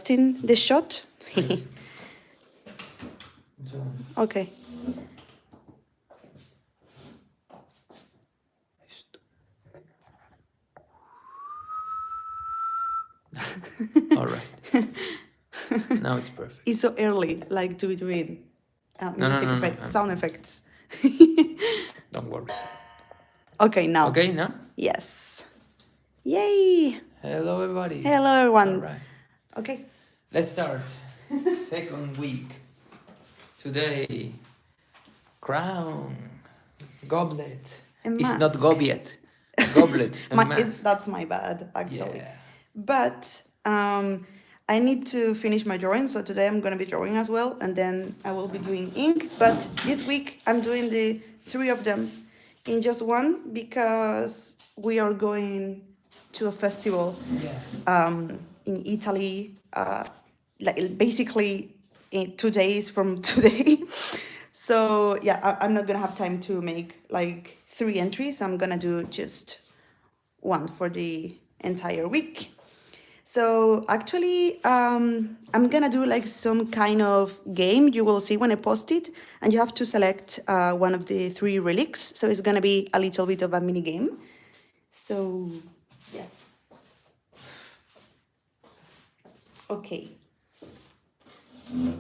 testing the shot. Okay. All right. Now it's perfect. It's so early, like to be doing music effects, sound effects. Don't worry. Okay, now. Okay, now? Yes. Yay! Hello, everybody. Hello, everyone. All right. Okay. Let's start. Second week. Today, crown, goblet. And It's not mask. goblet. Goblet and mask. That's my bad, actually. Yeah. But I need to finish my drawing, so today I'm going to be drawing as well, and then I will be doing ink. But this week I'm doing the 3 of them in just one because we are going to a festival in Italy, like basically in 2 days from today. So yeah, I'm not gonna have time to make like 3 entries. I'm gonna do just one for the entire week. So actually, I'm gonna do like some kind of game. You will see when I post it, and you have to select one of the 3 relics. So it's gonna be a little bit of a mini game. So yes. Okay. No.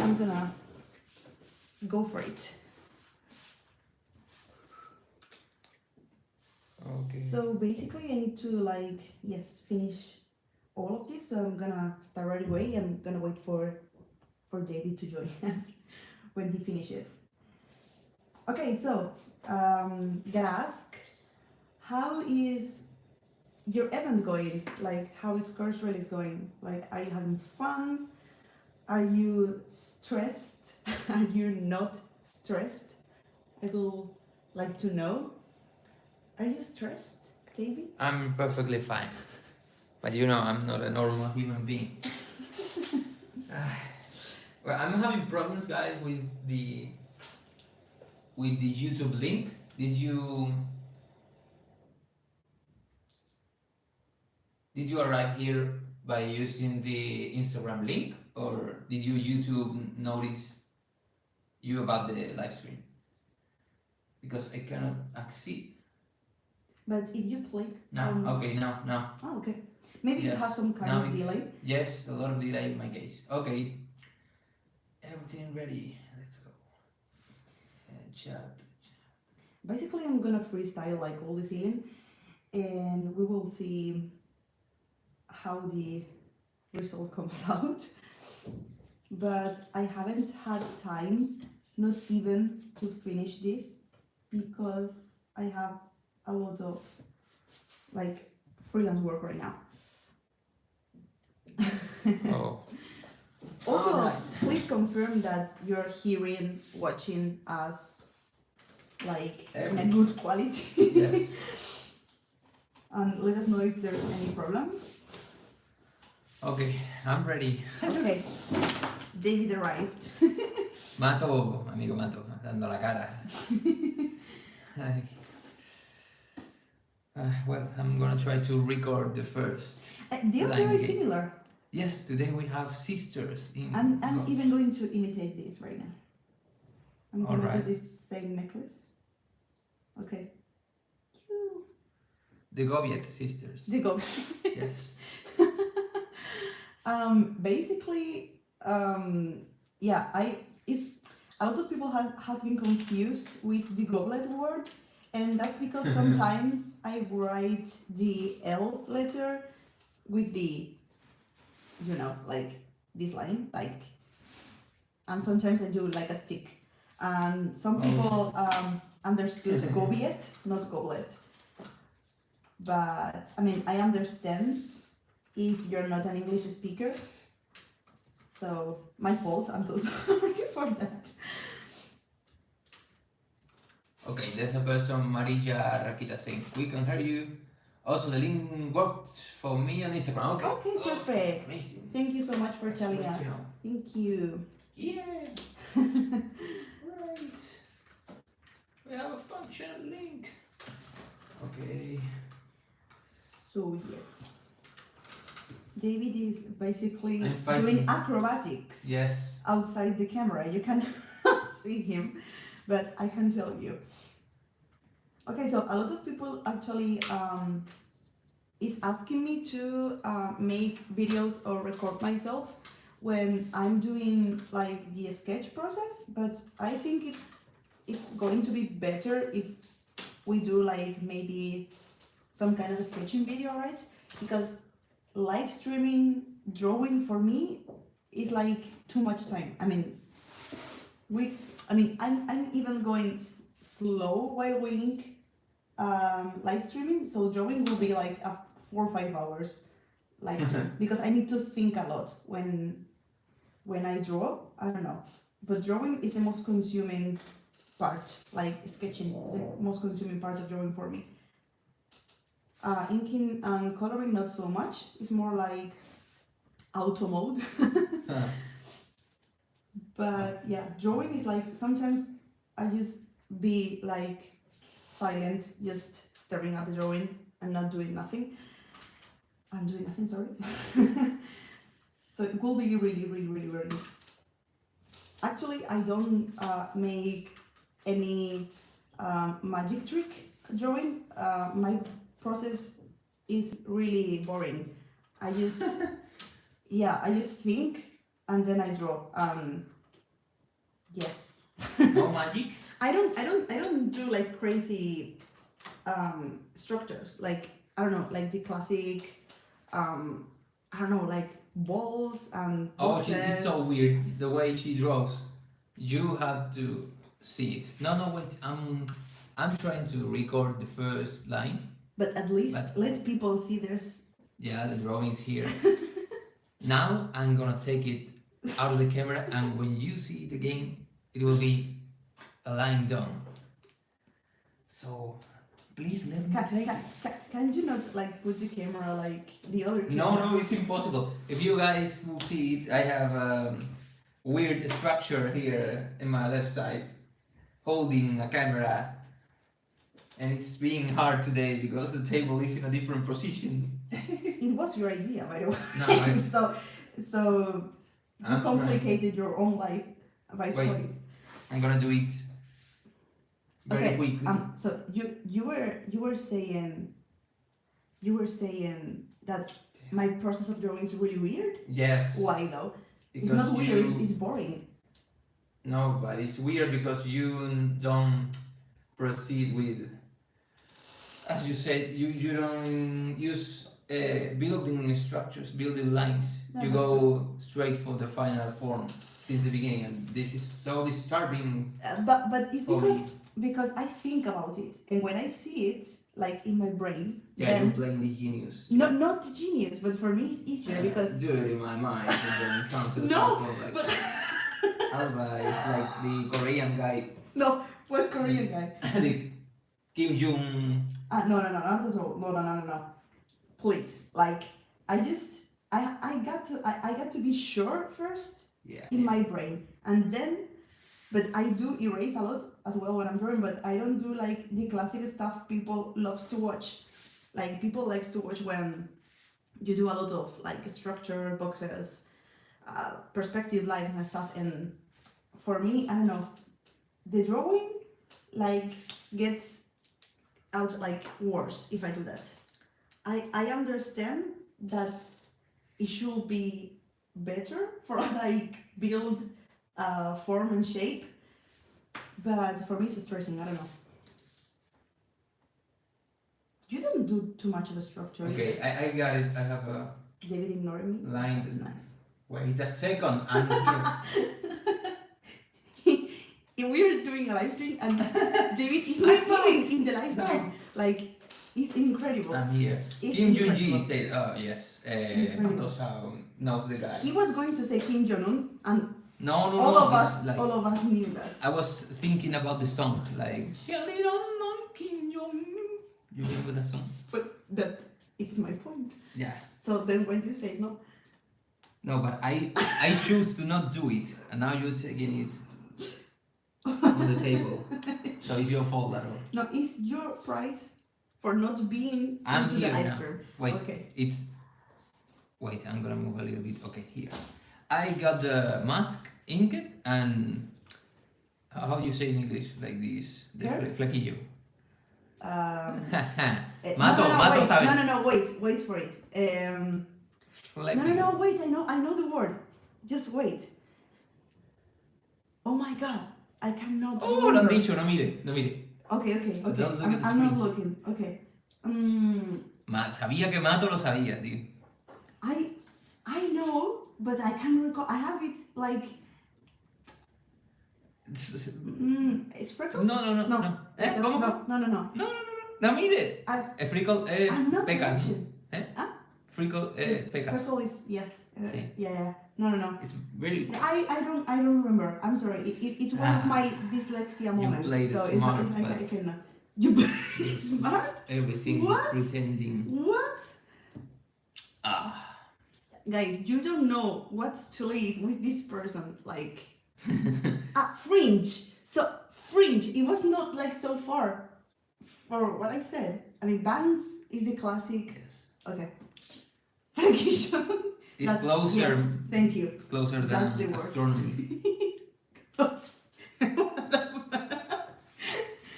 I'm gonna go for it. Okay. So basically I need to like, yes, finish all of this. So I'm gonna start right away. I'm gonna wait for David to join us when he finishes. Okay, so gotta ask, how is your event going? Like, how is course release going? Like, are you having fun? Are you stressed? Are you not stressed? I would like to know. Are you stressed, David? I'm perfectly fine. But you know, I'm not a normal human being. Well, I'm having problems, guys, with the YouTube link. Did you arrive here by using the Instagram link, or did you YouTube notice you about the live stream? Because I cannot accede. But if you click Now, okay, now. Oh, okay. Maybe Yes. it has some kind Now of delay. Yes, a lot of delay in my case. Okay. Everything ready. Let's go. Chat. Basically, I'm gonna freestyle like all the ceiling, and we will see how the result comes out. But I haven't had time, not even to finish this, because I have a lot of like freelance work right now. Oh. Also, Alright. please confirm that you're hearing, watching us like in a good quality. Yes. And let us know if there's any problem. Okay, I'm ready. Okay, David arrived. Mato, amigo Mato, dando la cara. Ay. Well, I'm gonna try to record the first. They are line very game. similar. Yes, today we have sisters in. I'm even going to imitate this right now. I'm going to Alright. do this same necklace. Okay. The Goviet sisters. The go. Yes. Basically, yeah, a lot of people has been confused with the goblet word, and that's because sometimes I write the L letter with the, you know, like this line, like, and sometimes I do like a stick, and some people understood gobiet, not goblet. But I mean, I understand if you're not an English speaker. So my fault, I'm so sorry for that. Okay, there's a person, Marija Rakita, saying, we can hear you. Also, the link worked for me on Instagram. Okay. Okay, perfect. Amazing. Thank you so much for That's telling great us. to know. Thank you. Yeah. Right. channel link. Okay. So yes, David is basically I'm fighting. doing acrobatics Yes. outside the camera. You cannot see him, but I can tell you. Okay, so a lot of people actually is asking me to make videos or record myself when I'm doing like the sketch process, but I think it's going to be better if we do like maybe some kind of a sketching video, right? Because live streaming drawing for me is like too much time. I mean, I'm even going slow while we link live streaming, so drawing will be like a 4 or 5 hours live stream because I need to think a lot when I draw. I don't know, but drawing is the most consuming part. Like sketching is the most consuming part of drawing for me. Inking and coloring not so much. It's more like auto mode. But yeah, drawing is like sometimes I just be like silent, just staring at the drawing and not doing nothing. I'm doing nothing, sorry. So it will be really. Actually, I don't make any magic trick drawing. My process is really boring. I just I just think and then I draw. Yes. No magic. I don't do like crazy structures, like I don't know, like the classic I don't know, like balls and boxes. It's so weird the way she draws. You had to see it. No, wait. I'm trying to record the first line. But at least let people see there's. Yeah, the drawing's here. Now I'm gonna take it out of the camera, and when you see it again, it will be a line done. So please let me take it. Can you not like put the camera like the other camera? No, it's impossible. If you guys will see it, I have a weird structure here in my left side, holding a camera, and it's being hard today because the table is in a different position. It was your idea, by the way. No, so you complicated your own life by choice. I'm gonna do it very quickly. So you were saying that my process of drawing is really weird. Yes. Why though? Because it's not weird. It's boring. No, but it's weird because you don't proceed with, as you said, you don't use building structures, building lines. You go straight for the final form since the beginning, and this is so disturbing. But it's because I think about it, and when I see it like in my brain, yeah, you're playing the genius. Not the genius, but for me it's easier because do it in my mind and then come to the no, like, but Alba is like the Korean guy. No, what Korean guy? The Kim Jong. No, not at all. No. Please, like I got to be sure first in my brain, and then, but I do erase a lot as well when I'm drawing. But I don't do like the classic stuff people loves to watch. Like people likes to watch when you do a lot of like structure boxes, perspective lines and stuff. And for me, I don't know, the drawing like gets out like worse if I do that. I understand that it should be better for like build form and shape, but for me it's stressing. I don't know. You don't do too much of a structure. Okay, I got it. I have a David ignoring me. line. That's nice. Wait a second. I'm here. We're doing a live stream and David is not even in the live stream. No. Like, it's incredible. I'm here. It's Kim Jong incredible. Ji said, "Oh yes, Incredible. knows the guy." He was going to say Kim Jong Un, and No, all of like, us knew that. I was thinking about the song, like Kim Jong. You remember that song? But that it's my point. Yeah. So then when you say no, No, but I choose to not do it, and now you're taking it on the table. So it's your fault at all. No, it's your price for not being I'm into the here live now. stream. Wait, Okay. Wait, I'm gonna move a little bit. Okay, here. I got the mask inked and how do you say in English? Like this, the Here? flequillo. No, Mato wait, sabe. no, wait for it. No, wait, I know the word. Just wait. Oh my god, I cannot Oh, lo han remember. dicho, no mire, no mire. Okay. Don't look at the I'm not screens. looking. Okay. Sabía que Mato lo sabía, tío. I know, but I can't recall. I have it like. It's freckle? No. No. ¿Eh? ¿Cómo? No. No, mire. Freckle, I'm not pecas. watching. ¿Eh? Huh? Freckle, pecas. Freckle is yes. Sí. Yeah. No. It's very... I don't remember. I'm sorry. It's one of my dyslexia moments. played So smart, it's but- I cannot. You played smart? Everything What? pretending. What? Ah. Guys, you don't know what to live with this person. Like, fringe. So fringe. It was not like so far for what I said. I mean, bangs is the classic. Yes. Okay. Frankish. It's closer. Yes, thank you. Closer That's than the word. astronomy.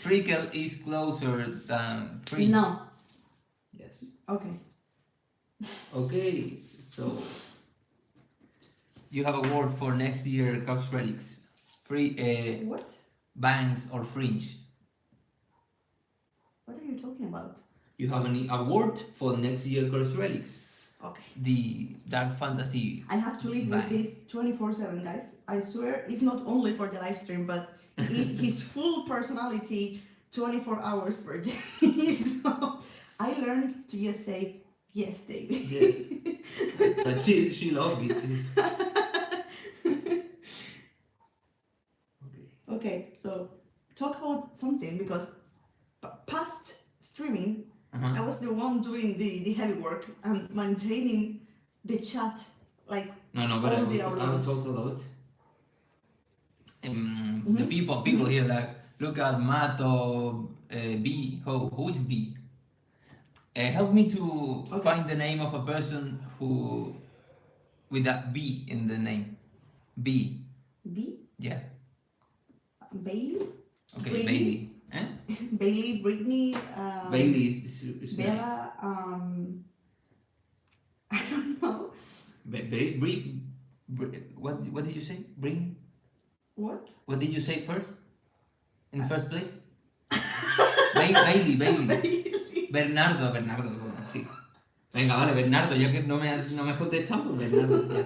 Freckle is closer than fringe. No. Yes. Okay. Okay, so you have a word for next year cost relics. What? Bangs or fringe. What are you talking about? You have a word for next year cost relics. Okay. The dark fantasy. I have to live with Bang. this 24/7, guys. I swear, it's not only for the live stream, but it's his full personality 24 hours per day. So I learned to just say, yes, David. Yes. But she loved it. Okay, so talk about something because past streaming, I was the one doing the heavy work and maintaining the chat like No, but I all day long. talked a lot. The people here like look at Mato B. Who is B? Help me to find the name of a person who with that B in the name. B. B? Yeah. Bailey? Okay, Brittany? Bailey. Eh? Bailey, Brittany, Bailey is nice. Bella, I don't know. What did you say? Bring? What? What did you say first? In the first place? Bailey. Bernardo, sí. Venga, vale, Bernardo, ya que no me contestan, pues Bernardo, ya.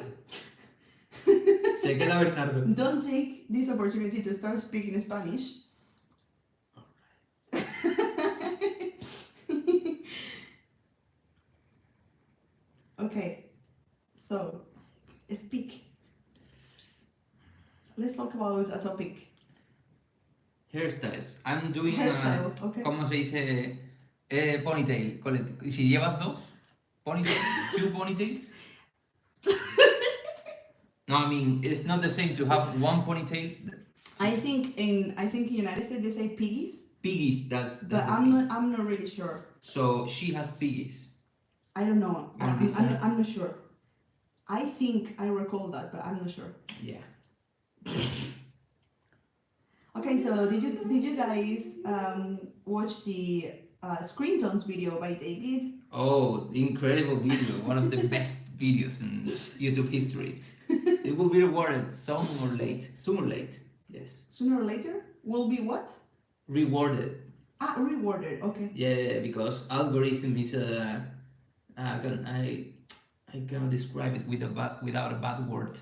Se queda Bernardo. Don't take this opportunity to start speaking Spanish. Okay, so speak. Let's talk about a topic. Hairstyles. I'm doing Hairstyles, okay. ¿Cómo se dice? Ponytail. ¿Y si llevas dos? Ponytail? Two ponytails? No, I mean, it's not the same to have one ponytail. I think in United States they say piggies, Piggies, that's but the I'm not really sure. So she has piggies. I don't know. On this side? I'm not sure. I think I recall that, but I'm not sure. Yeah. Okay, so did you guys watch the screen tones video by David? Oh, incredible video. One of the best videos in YouTube history. It will be rewarded sooner or late. Yes. Sooner or later will be what? Rewarded. Rewarded. Okay. Yeah, because algorithm is I cannot describe it without a bad word.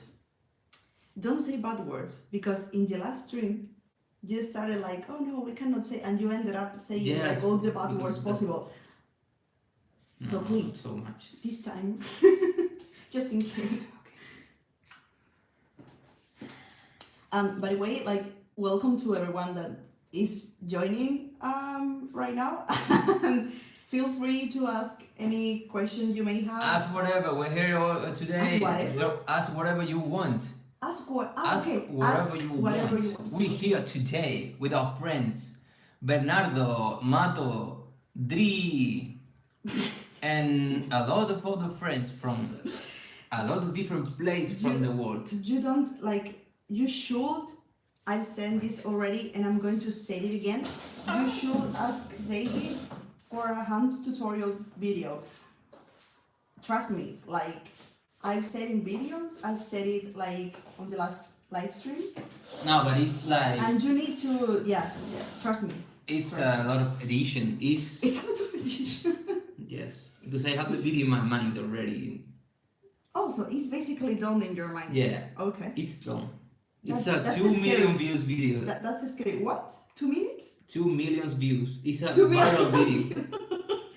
Don't say bad words because in the last stream you started like, oh no, we cannot say, and you ended up saying Yes, like all the bad because words possible. So No, please. not so much. This time, just in case. By the way, like, welcome to everyone that is joining right now. And feel free to ask any question you may have. Ask whatever. We're here today. Ask whatever? Ask whatever you want. Ask what? Ask Okay. whatever Ask you whatever want. you want. We're here today with our friends Bernardo, Mato, Dri, and a lot of other friends from a lot of different places from the world. You don't like. You should. I've said this already, and I'm going to say it again. You should ask David for a hands tutorial video. Trust me, like I've said in videos, I've said it like on the last live stream, No, but it's like and you need to, trust me. it's Trust a lot of edition. It's a lot of edition. Yes, because I have the video in my mind already. Oh, so it's basically done in your mind. Yeah. Okay. It's done. It's That's a 2 scary. million views video. That's scary. What? 2 minutes? 2 million views. It's a 2 viral million. video,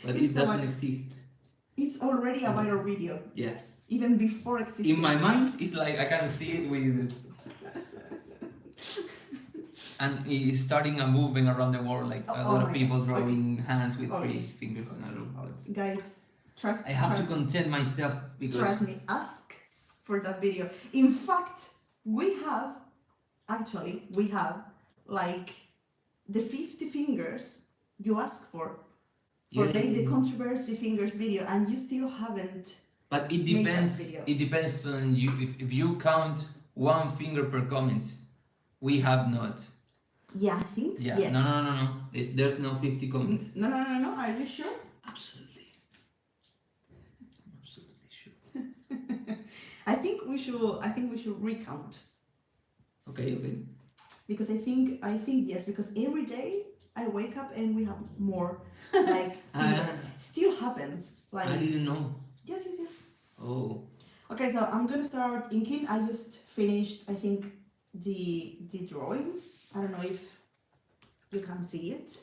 but It's it a doesn't vi- exist. It's already a viral video, Yes. even before existing. In my mind, it's like I can see it with, and it's starting and moving around the world like a Oh lot my of people God. drawing hands with Okay. 3 fingers in a row. But Guys, trust. I have trust to content myself because Trust me, ask for that video. In fact, we have like the 50 fingers you asked for Yeah. the controversy fingers video, and you still haven't. But it Make us depends. video. It depends on you. If you count 1 finger per comment, we have not. Yeah, I think so. Yeah. Yes. No. There's no 50 comments. No. Are you sure? Absolutely. Absolutely sure. I think we should recount, Okay. because I think yes, because every day I wake up and we have more like still happens like I didn't know. yes. Oh. Okay, so I'm gonna start inking. I just finished, I think, the drawing. I don't know if you can see it,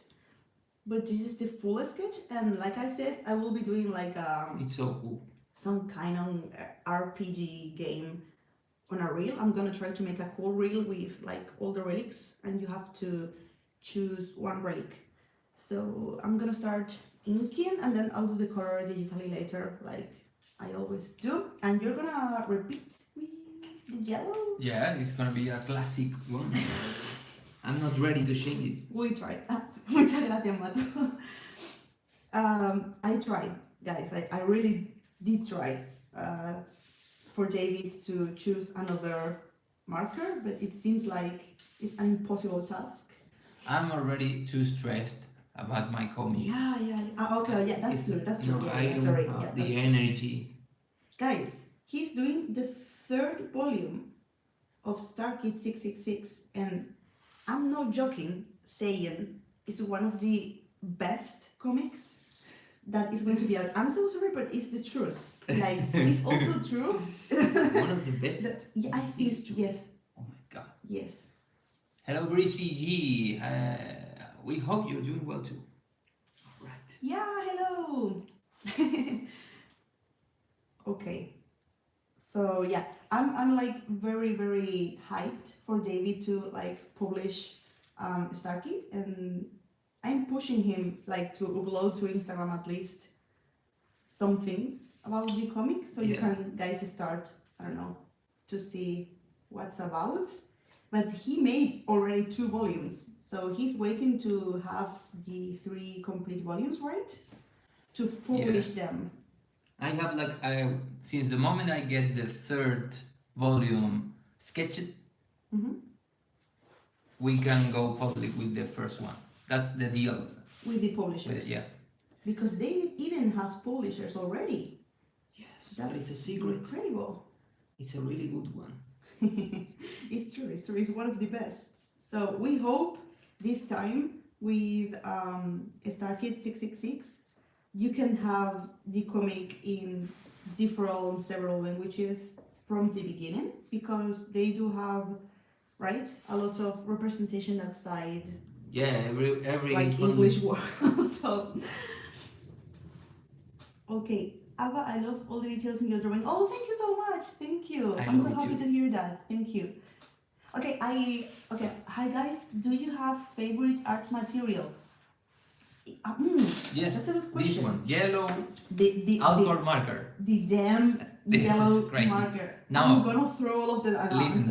but this is the full sketch. And like I said, I will be doing like It's so cool. some kind of RPG game on a reel. I'm gonna try to make a cool reel with like all the relics, and you have to choose one relic. So I'm gonna start inking, and then I'll do the color digitally later, like I always do. And you're gonna repeat with the yellow. Yeah, it's gonna be a classic one. I'm not ready to change it. We tried. Muchas gracias, Mato. I tried, guys. I really did try for David to choose another marker, but it seems like it's an impossible task. I'm already too stressed about my comic. Yeah. Okay, yeah, that's true. That's true. I don't sorry. have Yeah, the that's- energy. Guys, he's doing the 3rd volume of Star Kid 666, and I'm not joking saying it's one of the best comics that is going to be out. I'm so sorry, but it's the truth. Like, it's also true. One of the best. Yeah, I think, It's true. yes, Oh my god. yes. Hello, Greasy G. We hope you're doing well too. Alright. Yeah, hello. Okay. So yeah, I'm like very, very hyped for David to like publish Star Kid, and I'm pushing him like to upload to Instagram at least some things about the comic, so you Yeah. can guys start, I don't know, to see what's about. But he made already 2 volumes, so he's waiting to have the 3 complete volumes, right? To publish them. I have like since the moment I get the 3rd volume sketched, Mhm. we can go public with the first one. That's the deal. With the publishers. Yeah. Because David even has publishers already. Yes. But That's it's a secret. incredible. It's a really good one. It's true. It's one of the best. So we hope this time with Star Kid 666, you can have the comic in several languages from the beginning, because they do have, right, a lot of representation outside, Yeah, every like one- English word. So, okay, Ava, I love all the details in your drawing. Oh, thank you so much. Thank you. I I'm so love it happy too. to hear that. Thank you. Okay, hi guys. Do you have favorite art material? Yes, That's a good this question. one, yellow The alcohol marker. the damn This is yellow crazy. marker. Now- I'm gonna throw all of the. Listen,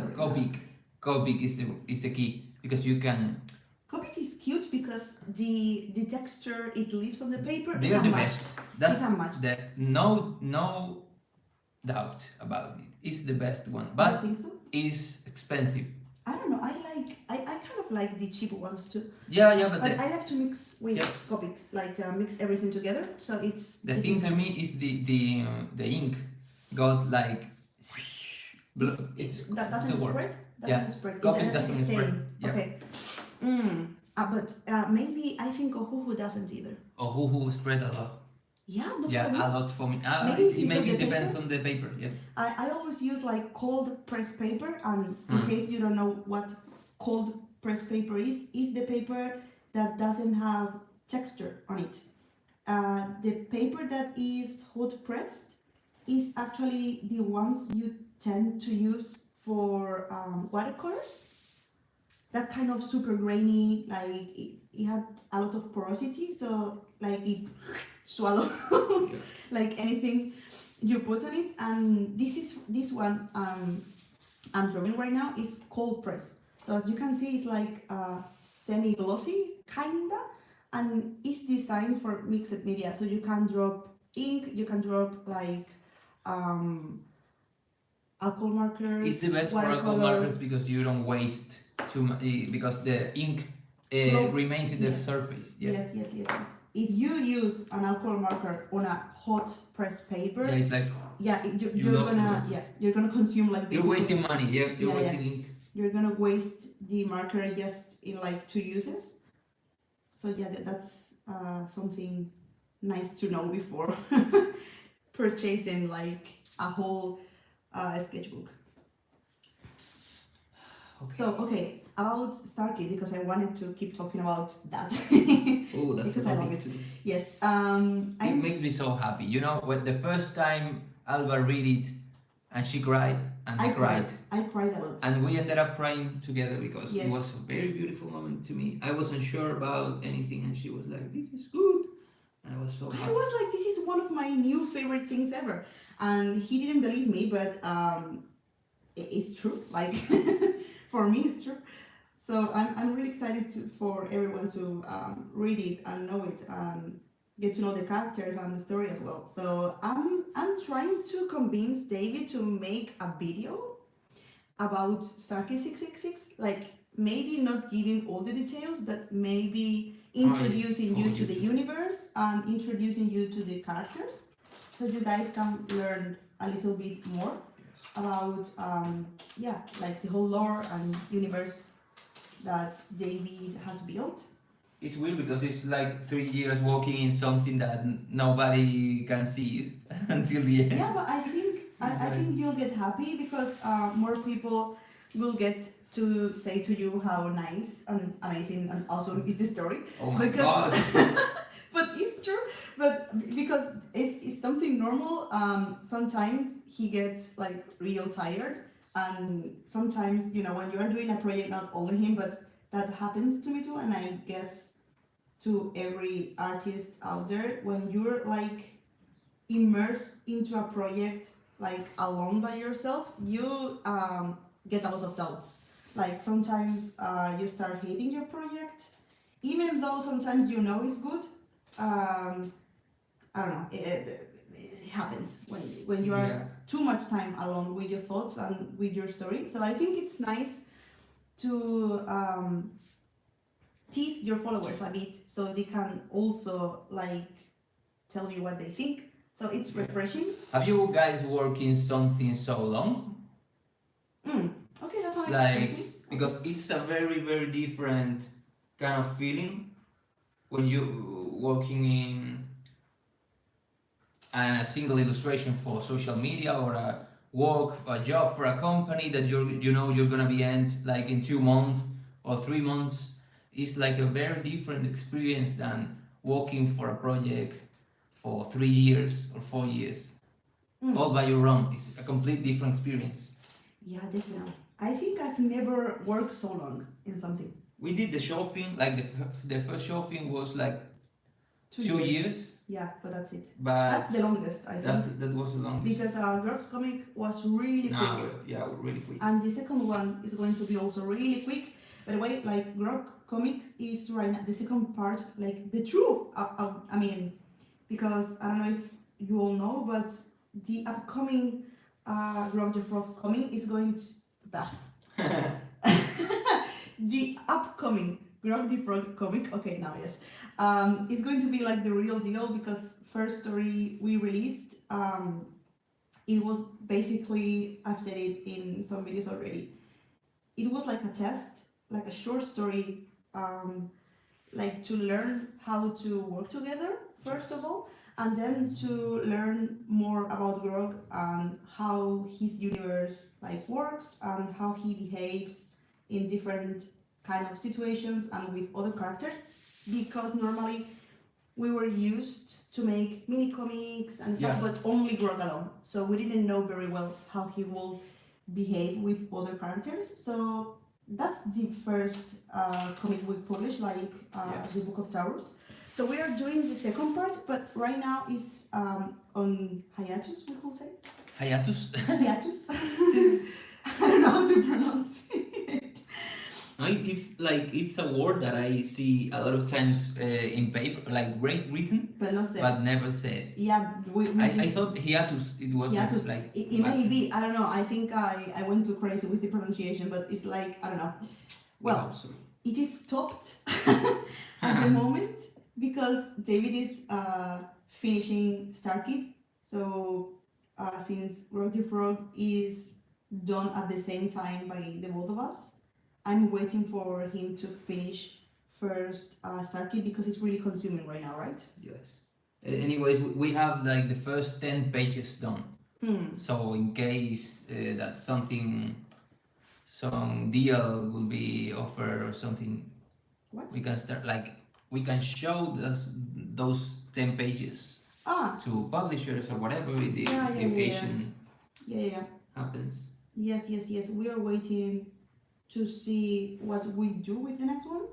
Copic is the key because you can. Copic is cute, good because the texture it leaves on the paper They is are the unmatched. best. That's It's unmatched. no doubt about it. It's the best one, You but think so? it's expensive. I don't know. I kind of like the cheap ones too. Yeah, but But I like to mix with Yes. Copic, like mix everything together. So it's the thing to me is the ink got like that doesn't the word. spread. Doesn't Yeah. spread. Copic It doesn't doesn't stain. spread. Yeah. Okay. But maybe I think Ohuhu doesn't either. Or who spread a lot. Yeah, not Yeah, for me. a lot for me. Maybe it's It because maybe the depends paper? on the paper. Yeah. I always use like cold pressed paper, and in case you don't know what cold pressed paper is the paper that doesn't have texture on it. The paper that is hot pressed is actually the ones you tend to use for watercolors. That kind of super grainy, like it had a lot of porosity, so like it swallows Yeah. like anything you put on it. And this one I'm drawing right now is cold press. So as you can see, it's like semi glossy kinda, and it's designed for mixed media. So you can drop ink, you can drop like alcohol markers. It's the best for alcohol watercolor. markers because you don't waste too much because the ink Float. remains in the Yes. surface. Yeah. Yes. If you use an alcohol marker on a hot pressed paper, Yeah, it's like you're lost gonna it. you're gonna consume like you're basically- wasting money. Yeah, you're Yeah, wasting ink. you're gonna waste the marker just in like 2 uses. So yeah, that's something nice to know before purchasing like a whole sketchbook. Okay, about Starkey, because I wanted to keep talking about that. Oh, that's Because a I lot love of it. it. Yes, It makes me so happy. You know, when the first time Alba read it and she cried and I cried. I cried a lot. And we ended up crying together because Yes. it was a very beautiful moment to me. I wasn't sure about anything and she was like, this is good. And I was so I happy. was like, this is one of my new favorite things ever. And he didn't believe me, but it's true. Like, for me, it's true. So I'm really excited for everyone to read it and know it and get to know the characters and the story as well. So I'm trying to convince David to make a video about Starkey 666, like maybe not giving all the details, but maybe introducing you to the universe and introducing you to the characters, so you guys can learn a little bit more about like the whole lore and universe that David has built. It's weird because it's like 3 years walking in something that nobody can see until the end. Yeah, but I think you'll get happy because more people will get to say to you how nice and amazing and awesome is the story. Oh my Because- god. But it's true. But because it's something normal. Sometimes he gets like real tired, and sometimes when you are doing a project, not only him, but that happens to me too, and I guess to every artist out there, when you're like immersed into a project like alone by yourself, you get a lot of doubts. Like sometimes you start hating your project, even though sometimes it's good. I don't know. It happens when you are too much time alone with your thoughts and with your story. So I think it's nice to tease your followers a bit, so they can also like tell you what they think. So it's refreshing. Have you guys worked in something so long? Okay, that's not Like, because it's a very, very different kind of feeling when you working in a single illustration for social media or a job for a company that you're gonna be end like in 2 months or 3 months. It's like a very different experience than working for a project for 3 years or 4 years all by your own. It's a complete different experience. Yeah, definitely. I think I've never worked so long in something. We did the shopping, like the first shopping was like 2 years. Yeah, but that's it. But That's the longest, I think. that was the longest. Because Grok's comic was really quick. Yeah, really quick. And the second one is going to be also really quick. By the way, like Grok comics is right now the second part, like the true. I mean, because I don't know if you all know, but the upcoming Grog the Frog comic is going to. The upcoming Grog the Frog comic, okay, now yes, is going to be like the real deal because first story we released, it was basically, I've said it in some videos already, it was like a test, like a short story, like to learn how to work together, first of all, and then to learn more about Grog and how his universe like works and how he behaves in different kind of situations and with other characters, because normally we were used to make mini comics and stuff, but only Grog alone, so we didn't know very well how he will behave with other characters. So that's the first comic we published, like the Book of Towers. So we are doing the second part, but right now is on hiatus, we could say. Hiatus. Hiatus. I don't know how to pronounce it. It's a word that I see a lot of times in paper, like written, but not said. But never said. Yeah, I thought hiatus. It was hiatus. Like it may be. I don't know. I think I went too crazy with the pronunciation, but it's like I don't know. Well, it is stopped at the moment because David is finishing Starkid. So since Rocky Frog is done at the same time by the both of us, I'm waiting for him to finish first Starkid because it's really consuming right now, right? Yes. Anyways, we have like the first 10 pages done. So in case that some deal will be offered or something, we can start we can show those 10 pages to publishers or whatever the occasion happens. Yes. We are waiting to see what we do with the next one.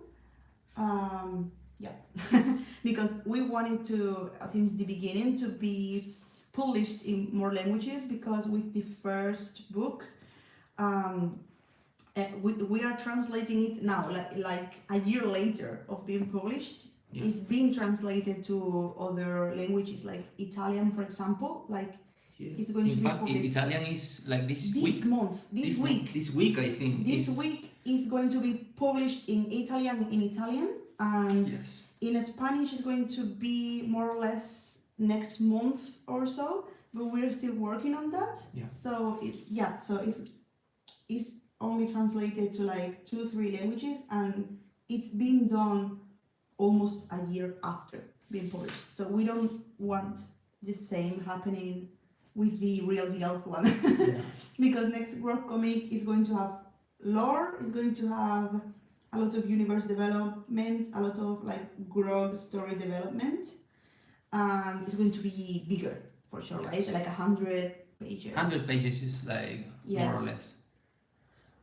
Because we wanted to, since the beginning, to be published in more languages, because with the first book, we are translating it now, like a year later of being published. It's being translated to other languages, like Italian, for example, it's going to be published. Italian is like this week. This week, I think. This week is going to be published in Italian, and in Spanish is going to be more or less next month or so, but we're still working on that. So it's only translated to like 2-3 languages, and it's been done almost a year after being published. So we don't want the same happening with the real deal one. Because next Grog comic is going to have lore, is going to have a lot of universe development, a lot of like Grog story development, and it's going to be bigger for sure, right? Like 100 pages. 100 pages is like more or less.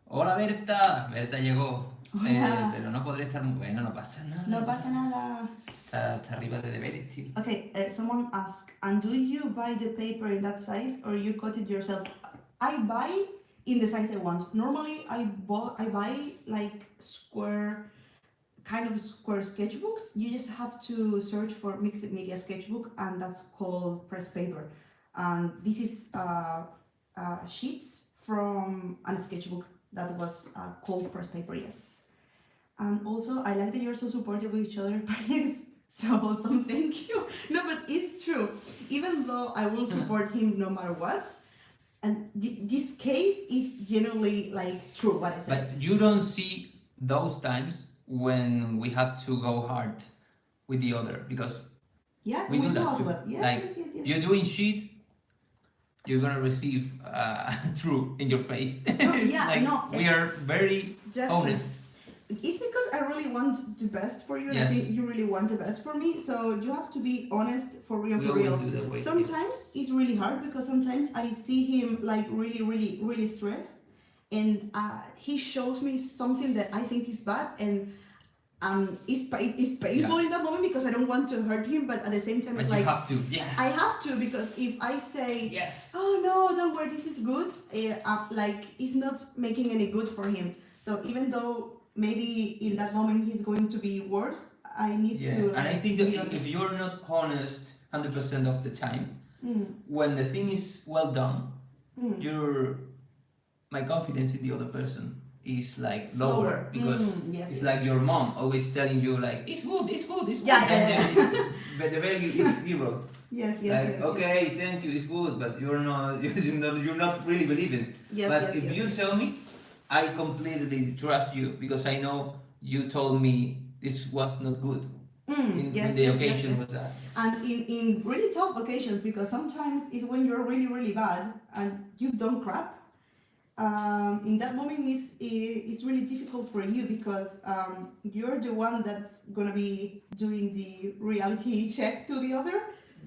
Hola Berta, Berta llegó. Pero no podré estar muy bueno, no pasa nada. No pasa nada. Está arriba de deberes, tío. Okay, someone asked, and do you buy the paper in that size or you cut it yourself? I buy in the size I want. Normally, I buy like square sketchbooks. You just have to search for mixed media sketchbook, and that's called press paper. And this is sheets from a sketchbook that was called press paper, yes. And also, I like that you're so supportive with each other, please. So thank you. No, but it's true. Even though I will support him no matter what, and this case is generally like true what I said. But you don't see those times when we have to go hard with the other, because we do that too. Well. Yes. You're doing shit, you're gonna receive true in your face. We are very honest. It's because I really want the best for you, and I think you really want the best for me. So you have to be honest, for real. Sometimes it's really hard, because sometimes I see him like really stressed, and he shows me something that I think is bad, and it's painful in that moment because I don't want to hurt him, but at the same time it's like I have to, because if I say oh no, don't worry, this is good, like it's not making any good for him. So even though maybe in that moment he's going to be worse. I need Yeah, to and I like think be if honest. you're not honest 100% of the time, Mm, when the thing is well done, mm. your my confidence in the other person is like lower, Lower. because Yes, it's yes, like yes. your mom always telling you like it's good, it's good, it's good, Yeah, yeah, and yeah. then but the value is zero. Yes, yes, Like yes, yes. okay, thank you, it's good, but you're not really believing. Yes, But yes, if yes, you yes. tell me, I completely trust you because I know you told me this was not good. Yes, When the yes, yes, occasion yes. was that. And in really tough occasions, because sometimes it's when you're really, really bad and you've done crap. In that moment, it's really difficult for you because you're the one that's gonna be doing the reality check to the other.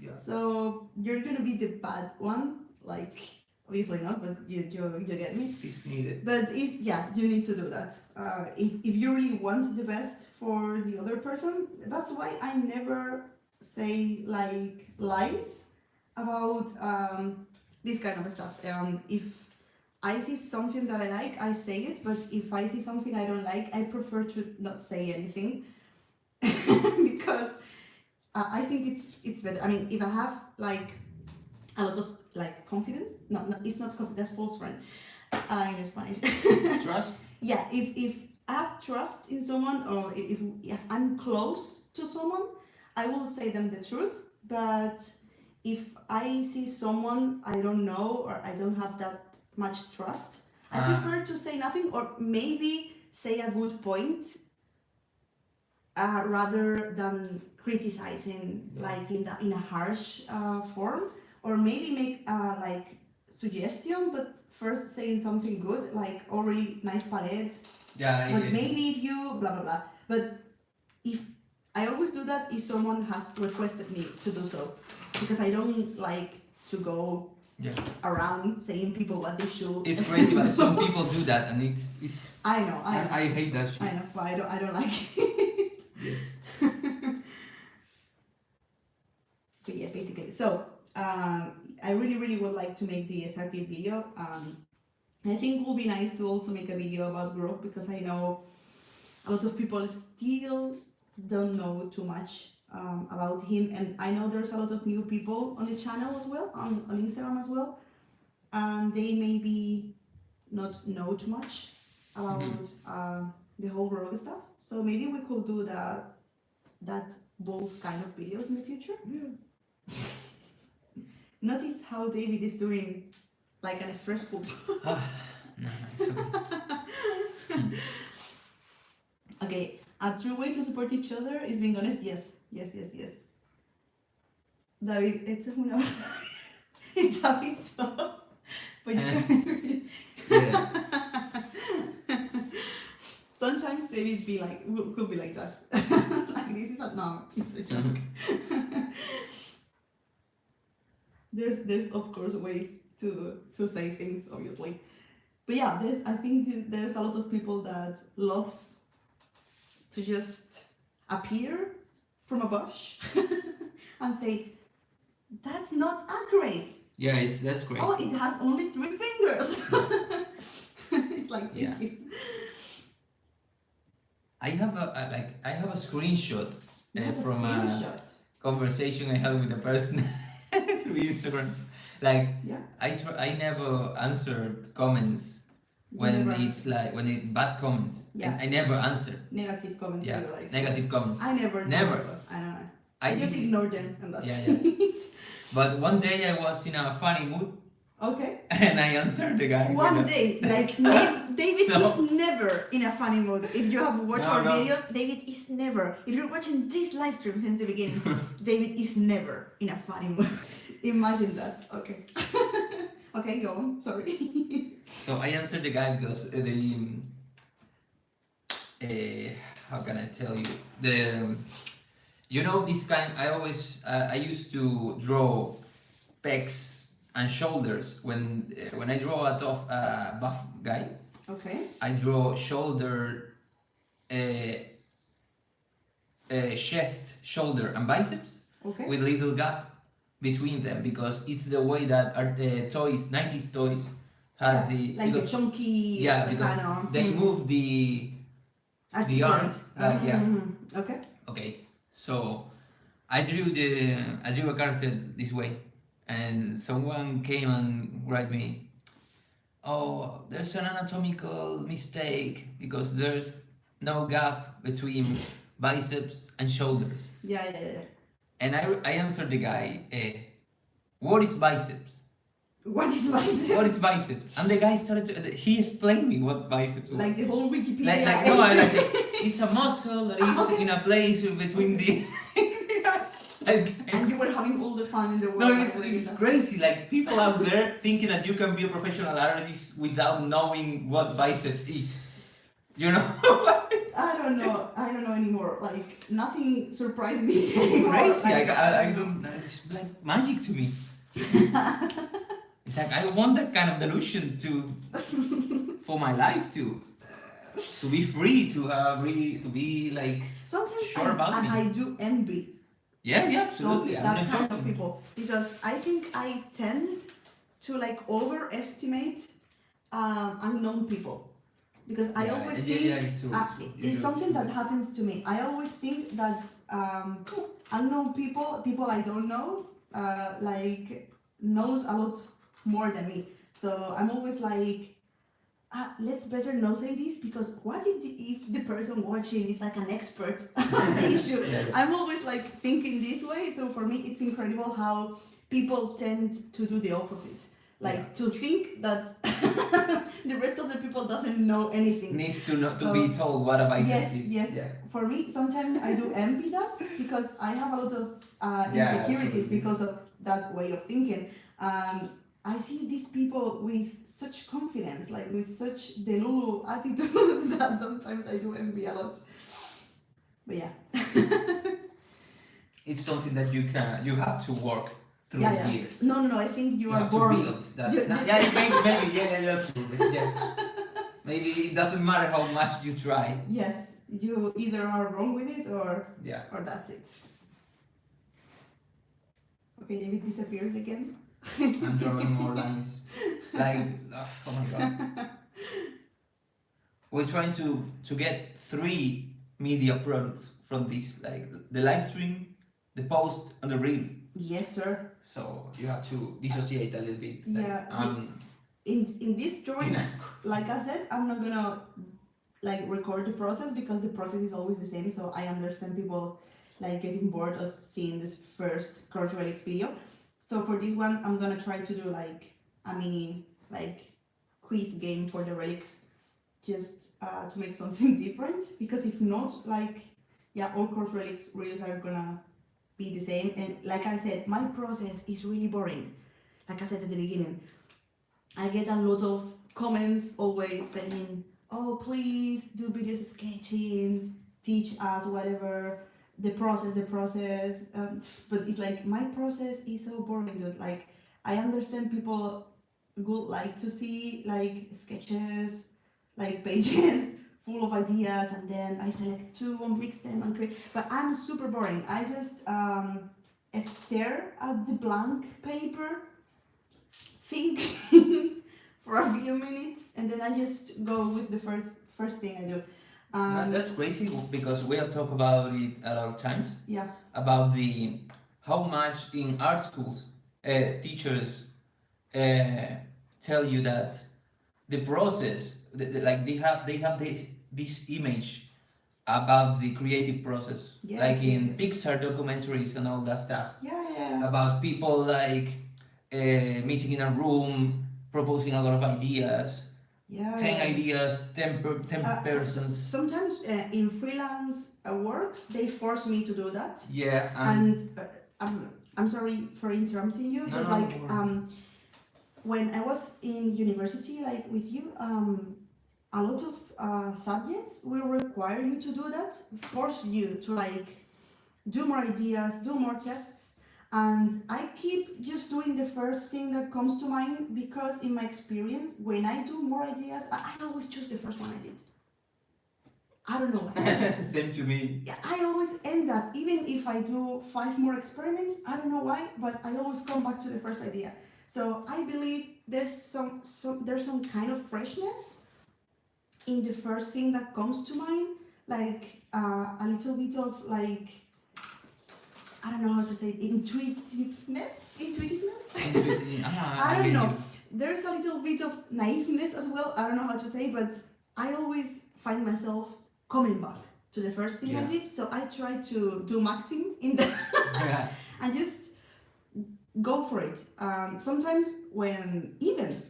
Yeah. So you're gonna be the bad one, like obviously not, but you get me. It's needed. But it's yeah, you need to do that. If you really want the best for the other person, that's why I never say like lies about this kind of stuff. If I see something that I like, I say it. But if I see something I don't like, I prefer to not say anything because I think it's better. I mean, if I have like a lot of like confidence, no, it's not confidence. That's false friend in Spanish. Trust. Yeah, if I have trust in someone or if I'm close to someone, I will say them the truth. But if I see someone I don't know or I don't have that much trust, I prefer to say nothing or maybe say a good point rather than criticizing like in a harsh form, or maybe make like suggestion, but first saying something good like oh really nice palette, Yeah. but maybe if you blah blah blah. But if I always do that if someone has requested me to do so, because I don't like to go around saying people what they should. It's crazy, but some people do that, and it's. I know. I hate that shit. I know, but I don't like it. Yes. But yeah, basically. So I really, really would like to make the circuit video. I think it will be nice to also make a video about growth, because I know a lot of people still don't know too much about him, and I know there's a lot of new people on the channel as well, on Instagram as well, and they maybe not know too much about the whole growth stuff. So maybe we could do that both kind of videos in the future. Yeah. Notice how David is doing like a stressful. No, it's okay. Okay, a true way to support each other is being honest. Yes. David, it's una. It's a bit tough, but you can. Yeah. Sometimes David could be like that. Like this is no, it's a joke. There's of course ways to say things, obviously, but yeah, I think there's a lot of people that loves to just appear from a bush and say that's not accurate. Yeah, that's great. Oh, it has only 3 fingers. It's like Yeah. I have a screenshot from a conversation I had with a person through Instagram. Like Yeah. I never answered comments when it's bad comments. Yeah. I never answered. Negative comments Yeah, in your life. negative comments. I never. Never. I don't know. I I just did- ignore them and that's Yeah, it. But one day I was in a funny mood Okay. and I answered the guy. One with a- day, like David No. is never in a funny mood. If you have watched No, our no. videos, David is never. If you're watching this live stream since the beginning, David is never in a funny mood. Imagine that. Okay. Okay, go on. Sorry. So I answered the guy because how can I tell you this kind. I used to draw pecs and shoulders when I draw a tough buff guy. Okay. I draw shoulder, chest, shoulder, and biceps Okay. with little gap between them because it's the way that our toys, 90s toys, had Yeah, like the chunky. yeah, because kind of. they move the the art. Yeah. Okay. Okay. So I drew a character this way, and someone came and write me, oh, there's an anatomical mistake because there's no gap between biceps and shoulders. Yeah. And I answered the guy, what is biceps? What is biceps? What is biceps? And the guy started to, he explained me what biceps was. Like the whole Wikipedia. It's a muscle that is in a place between the. And you were having all the fun in the world. No, it's crazy. Like people out there thinking that you can be a professional artist without knowing what bicep is. You know? I don't know anymore. Like nothing surprised me anymore. Crazy. I don't. It's like magic to me. It's like I want that kind of delusion for my life to be free, to be like sometimes sure about me. I do envy. Yeah, absolutely. That kind of people, because I think I tend to like overestimate unknown people, because I always think it's something that happens to me. I always think that unknown people I don't know, like knows a lot more than me. So I'm always like, let's better know say this, because what if the person watching is like an expert on the issue? I'm always like thinking this way. So for me, it's incredible how people tend to do the opposite. Like to think that the rest of the people doesn't know anything. Needs to know, to be told what a bicep is. Yes. Yeah. For me, sometimes I do envy that, because I have a lot of insecurities because of that way of thinking. I see these people with such confidence, like with such delulu attitudes, that sometimes I do envy a lot. But yeah. It's something that you have to work through years. No, I think you are born. To build that. Maybe, absolutely. Yeah. Maybe it doesn't matter how much you try. Yes, you either are wrong with it or that's it. Okay, David disappeared again. I'm drawing more lines. Like, oh my god. We're trying to get 3 media products from this, like the live stream, the post, and the reel. Yes, sir. So you have to dissociate a little bit. In this drawing, like I said, I'm not gonna like record the process, because the process is always the same. So I understand people like getting bored of seeing this first RELICS video. So for this one, I'm gonna try to do like a mini like quiz game for the RELICS, just to make something different. Because if not, like all RELICS reels are gonna be the same. And like I said, my process is really boring. Like I said at the beginning, I get a lot of comments always saying, "Oh, please do video sketching, teach us whatever." The process, but it's like my process is so boring, dude. Like I understand people would like to see like sketches, like pages full of ideas, and then I select 2 and mix them and create. But I'm super boring. I just stare at the blank paper, think for a few minutes, and then I just go with the first thing I do. That's crazy, because we have talked about it a lot of times. Yeah. About how much in art schools teachers tell you that the process, like they have this image about the creative process, like in Pixar documentaries and all that stuff. Yeah. About people like meeting in a room, proposing a lot of ideas. 10 ideas, 10 persons. Sometimes in freelance works, they force me to do that. Yeah. And I'm sorry for interrupting you, but like when I was in university, like with you, a lot of subjects will require you to do that, force you to like do more ideas, do more tests. And I keep just doing the first thing that comes to mind, because in my experience, when I do more ideas, I always choose the first one I did. I don't know why. Same to me. Yeah, I always end up, even if I do 5 more experiments, I don't know why, but I always come back to the first idea. So I believe there's some kind of freshness in the first thing that comes to mind. like a little bit of like, I don't know how to say it, intuitiveness. I don't know. There's a little bit of naiveness as well. I don't know how to say, but I always find myself coming back to the first thing I did. So I try to do maximum in that and just go for it. Sometimes when even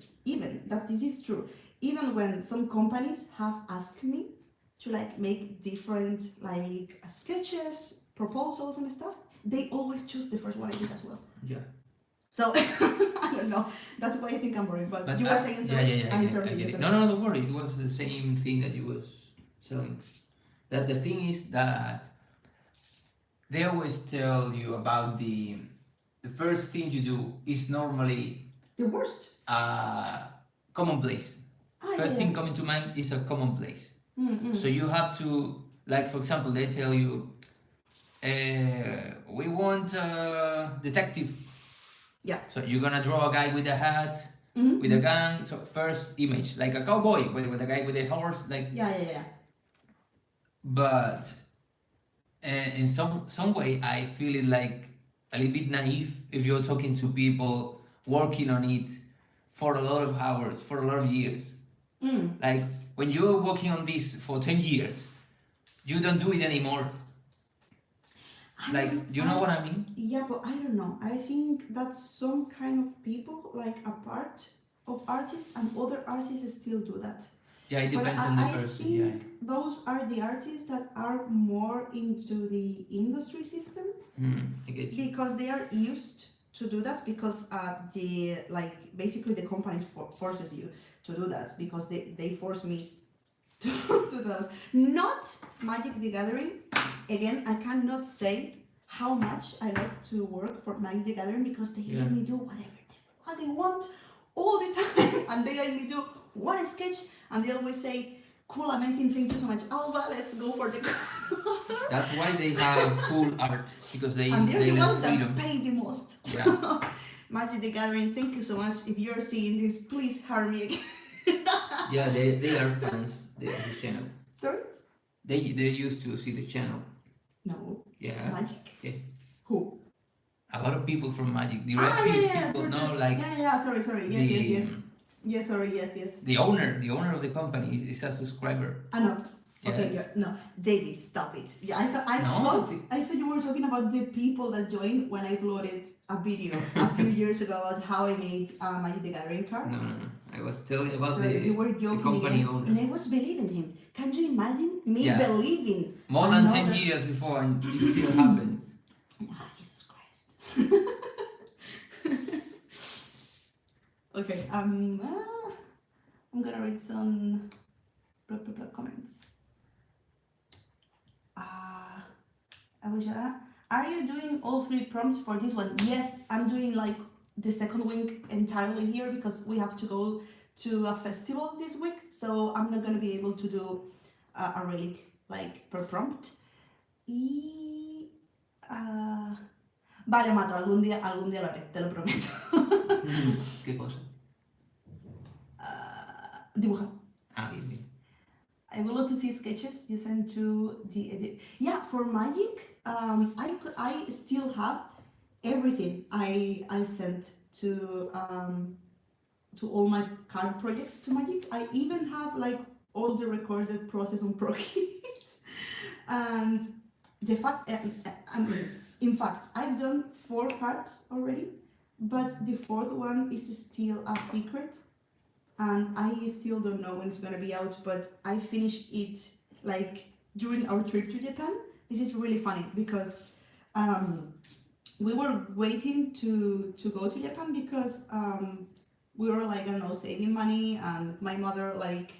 that this is true, even when some companies have asked me to like make different like sketches, proposals and stuff, they always choose the first one I did as well. Yeah. So I don't know. That's why I think I'm boring. But you were saying so. I interrupted you. No, don't worry. It was the same thing that you was telling. That the thing is that they always tell you about the first thing you do is normally the worst. Commonplace. First thing coming to mind is a commonplace. So you have to, like for example, they tell you, we want a detective. Yeah. So you're gonna draw a guy with a hat, with a gun. So first image, like a cowboy with a guy with a horse, like. Yeah. But in some way, I feel it like a little bit naive if you're talking to people working on it for a lot of hours, for a lot of years. Like when you're working on this for 10 years, you don't do it anymore. Like, you know what I mean? Yeah, but I don't know. I think that some kind of people, like a part of artists, and other artists still do that. Yeah, it depends on the person. I think those are the artists that are more into the industry system. I get you. Because they are used to do that, because the like basically the companies forces you to do that, because they force me to do those. Not Magic the Gathering. Again, I cannot say how much I love to work for Magic the Gathering, because they let me do whatever they want all the time, and they let me do one sketch, and they always say, "Cool, amazing, thank you so much, Alba. Let's go for the." That's why they have cool art, because they and they're the ones freedom. that pay the most. Yeah. Magic the Gathering, thank you so much. If you're seeing this, please hire me again. Yeah, they are fans. They are the channel. Sorry? They used to see the channel. No. Yeah. Magic. Yeah. Who? A lot of people from Magic. Directly people know, like. Yeah. Sorry. Yes. Yes. Sorry. Yes. The owner of the company is a subscriber. I know. Yes. Okay, no, David, stop it. Yeah, I thought you were talking about the people that joined when I uploaded a video a few years ago about how I made Magic the Gathering cards. No. I was telling about you were joking the company again, owner. and I was believing him. Can you imagine me believing? More than 10 years before, and it still happens. Ah, Jesus Christ. Okay, I'm gonna read some comments. Are you doing all 3 prompts for this one? Yes, I'm doing like the second week entirely here, because we have to go to a festival this week, so I'm not gonna be able to do a relic like per prompt. Vale, Mato, algún día lo haré, te lo prometo. ¿Qué cosa? Dibujar. Bien. I would love to see sketches you sent to the edit. Yeah, for Magic, I still have everything I sent to all my card projects to Magic. I even have like all the recorded process on Procreate. And the fact, in fact, I've done 4 cards already, but the 4th one is still a secret. And I still don't know when it's gonna be out, but I finished it like during our trip to Japan. This is really funny because we were waiting to go to Japan because we were like, I don't know, saving money, and my mother like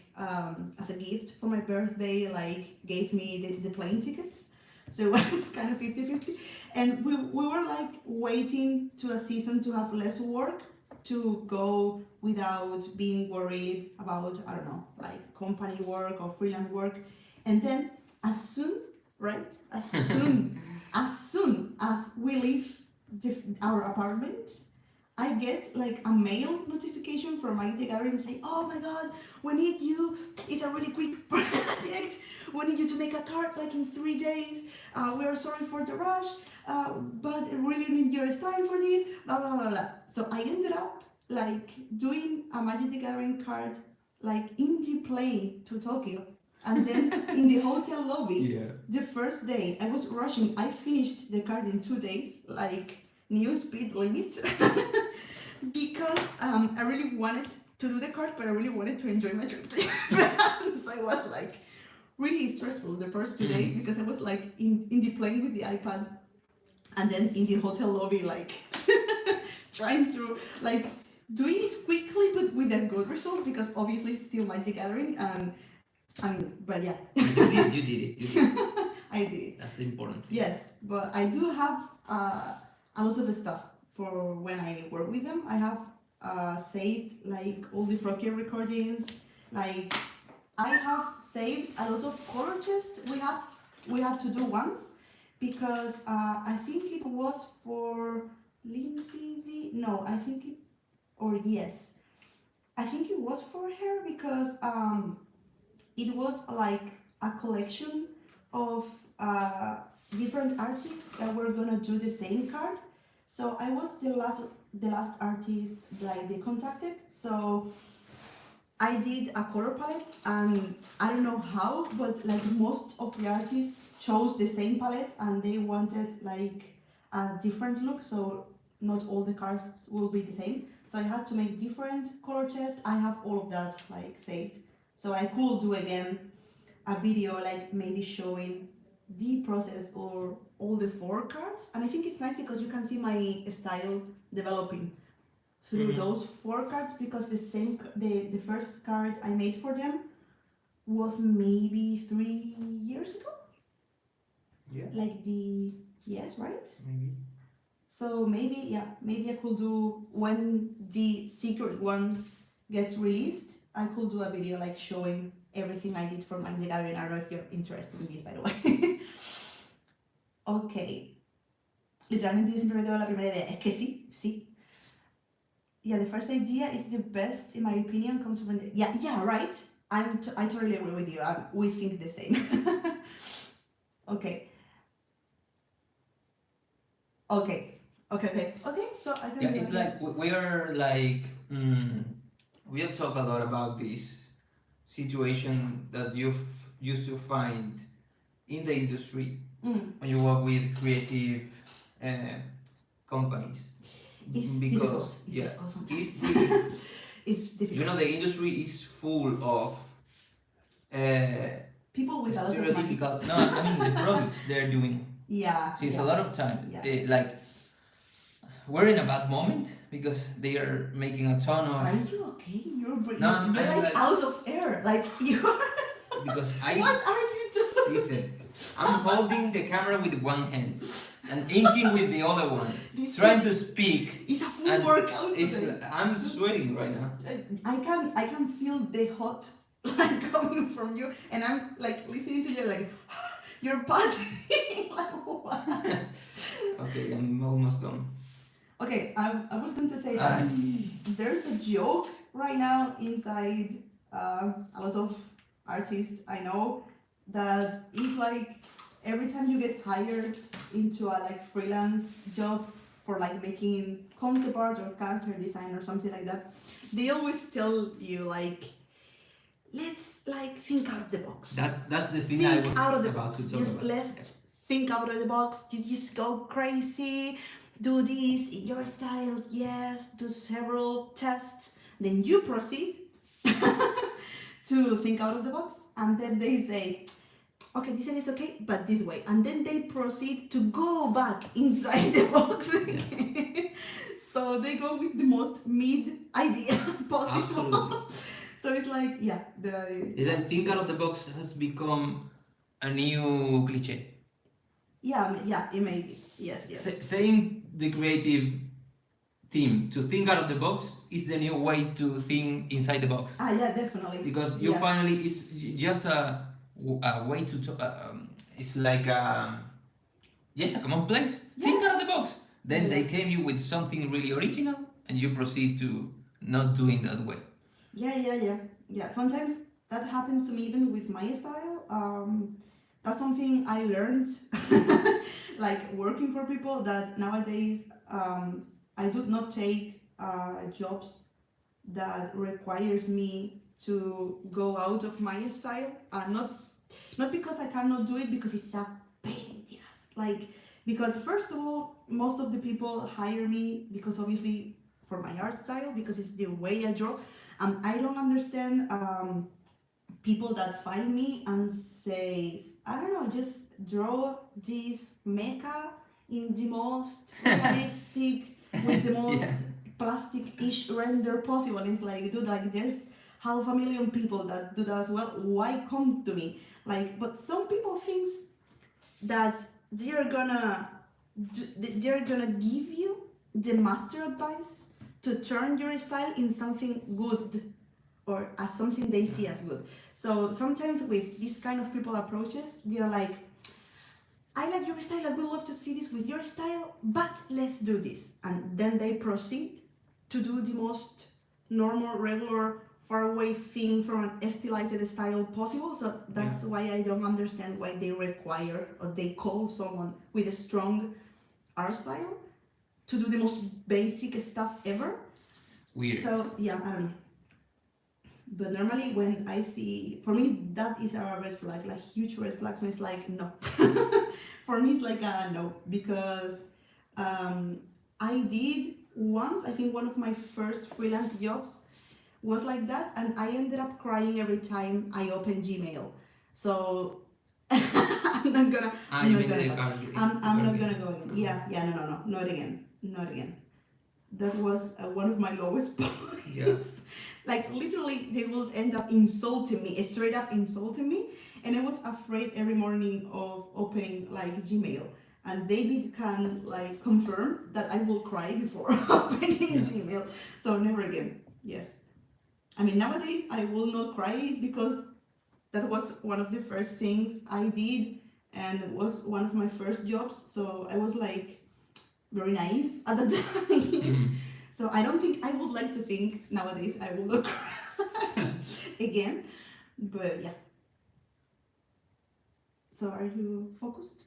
as a gift for my birthday like gave me the plane tickets. So it was kind of 50-50. And we were like waiting to a season to have less work, to go without being worried about, I don't know, like company work or freelance work. And then as soon as we leave our apartment, I get like a mail notification from my gathering saying, "Oh my God, we need you. It's a really quick project. We need you to make a card like in 3 days. We are sorry for the rush, but I really need your style for this." Blah blah blah blah. So I ended up like doing a Magic the Gathering card like in the plane to Tokyo, and then in the hotel lobby. Yeah. The first day I was rushing. I finished the card in 2 days, like new speed limit. Because I really wanted to do the card, but I really wanted to enjoy my trip to Japan. So it was like really stressful the first 2 days because I was like in the plane with the iPad and then in the hotel lobby, like trying to like doing it quickly but with a good result because obviously it's still Magic Gathering and but yeah. You did it. I did it. That's the important thing. Yes, but I do have a lot of stuff for when I work with them. I have saved like all the Procure recordings. Like I have saved a lot of color chests we had to do once because I think it was for Lindsay V. No, I think it or yes, I think it was for her because it was like a collection of different artists that were gonna do the same card. So I was the last artist like they contacted. So I did a color palette and I don't know how, but like most of the artists chose the same palette and they wanted like a different look. So not all the cards will be the same. So I had to make different color chests. I have all of that like saved. So I could do again a video like maybe showing the process or all the 4 cards, and I think it's nice because you can see my style developing through those 4 cards because the first card I made for them was maybe 3 years ago. Yeah. Like yes, right? Maybe. So maybe I could do when the secret one gets released. I could do a video like showing everything I did for Magic the Gathering. I don't know if you're interested in this, by the way. Ok. Literalmente yo siempre me quedo la primera idea. Es que sí. Yeah, the first idea is the best, in my opinion, comes from the... Yeah, right. I totally agree with you. We think the same. Okay. So I can Yeah, it's like we are like we have talked a lot about this situation that you've used to find in the industry when you work with creative companies. It's because difficult sometimes. it's really, It's difficult. you know, the industry is full of people with a lot of money. stereotypical. No, I mean the products they're doing. Yeah. Since a lot of time, Yeah. like we're in a bad moment because they are making a ton of. Are you okay? You're No, you're I'm like out of air. Like you're. Because What are you doing? listen, I'm holding the camera with one hand and inking with the other one, This trying is- to speak. It's a full And workout it's, today. I'm sweating right now. I can feel the hot like coming from you, and I'm like listening to you like you're patting. Like what? Okay, I'm almost done. Okay, I was going to say that there's a joke right now inside a lot of artists I know that is like every time you get hired into a like freelance job for like making concept art or character design or something like that, they always tell you like, let's like think out of the box. That's the thing I Think was out of the about box. to talk Just about. let's think out of the box. You just go crazy. Do this in your style. Yes. Do several tests. Then you proceed to think out of the box, and then they say, okay, this one is okay, but this way. And then they proceed to go back inside the box again. So they go with the most mid idea possible. Absolutely. So it's like, yeah, It's like think out of the box has become a new cliche. yeah, it may be. Yes. Saying the creative team to think out of the box is the new way to think inside the box. Yeah, definitely. Because you Yes. finally it's just a way to it's like a common place. Think out of the box. Then they came you with something really original. and you proceed to not doing that way. Yeah. Sometimes that happens to me even with my style. That's something I learned, like working for people. That nowadays I do not take jobs that requires me to go out of my style. Not because I cannot do it, because it's a pain in the ass. Like, because first of all, most of the people hire me because obviously for my art style, because it's the way I draw. I don't understand people that find me and says, I don't know, just draw this mecha in the most realistic, with the most Yeah. plastic-ish render possible. And it's like, dude, like there's 500,000 people that do that as well. Why come to me? Like, but some people thinks that they're gonna give you the master advice to turn your style in something good, or as something they see as good. So sometimes with this kind of people approaches, they're like, I like your style, I would love to see this with your style, but let's do this. And then they proceed to do the most normal, regular, far away thing from an stylized style possible. So that's why I don't understand why they require, or they call someone with a strong art style to do the most basic stuff ever. Weird. So yeah, I don't know. But normally when I see, for me that is a red flag, like huge red flag. So it's like no. For me it's like a no, because I did once, I think one of my first freelance jobs was like that, and I ended up crying every time I opened Gmail. So I'm not gonna. I'm not gonna go again. Yeah, no, not again, not again. That was one of my lowest points. Yeah. Like literally, they will end up insulting me, straight up insulting me, and I was afraid every morning of opening like Gmail. And David can like confirm that I will cry before opening Gmail. So never again. Yes. I mean, nowadays I will not cry is because that was one of the first things I did, and it was one of my first jobs. So I was like very naive at the time. So I don't think, I would like to think nowadays I will not cry again. But yeah. So are you focused?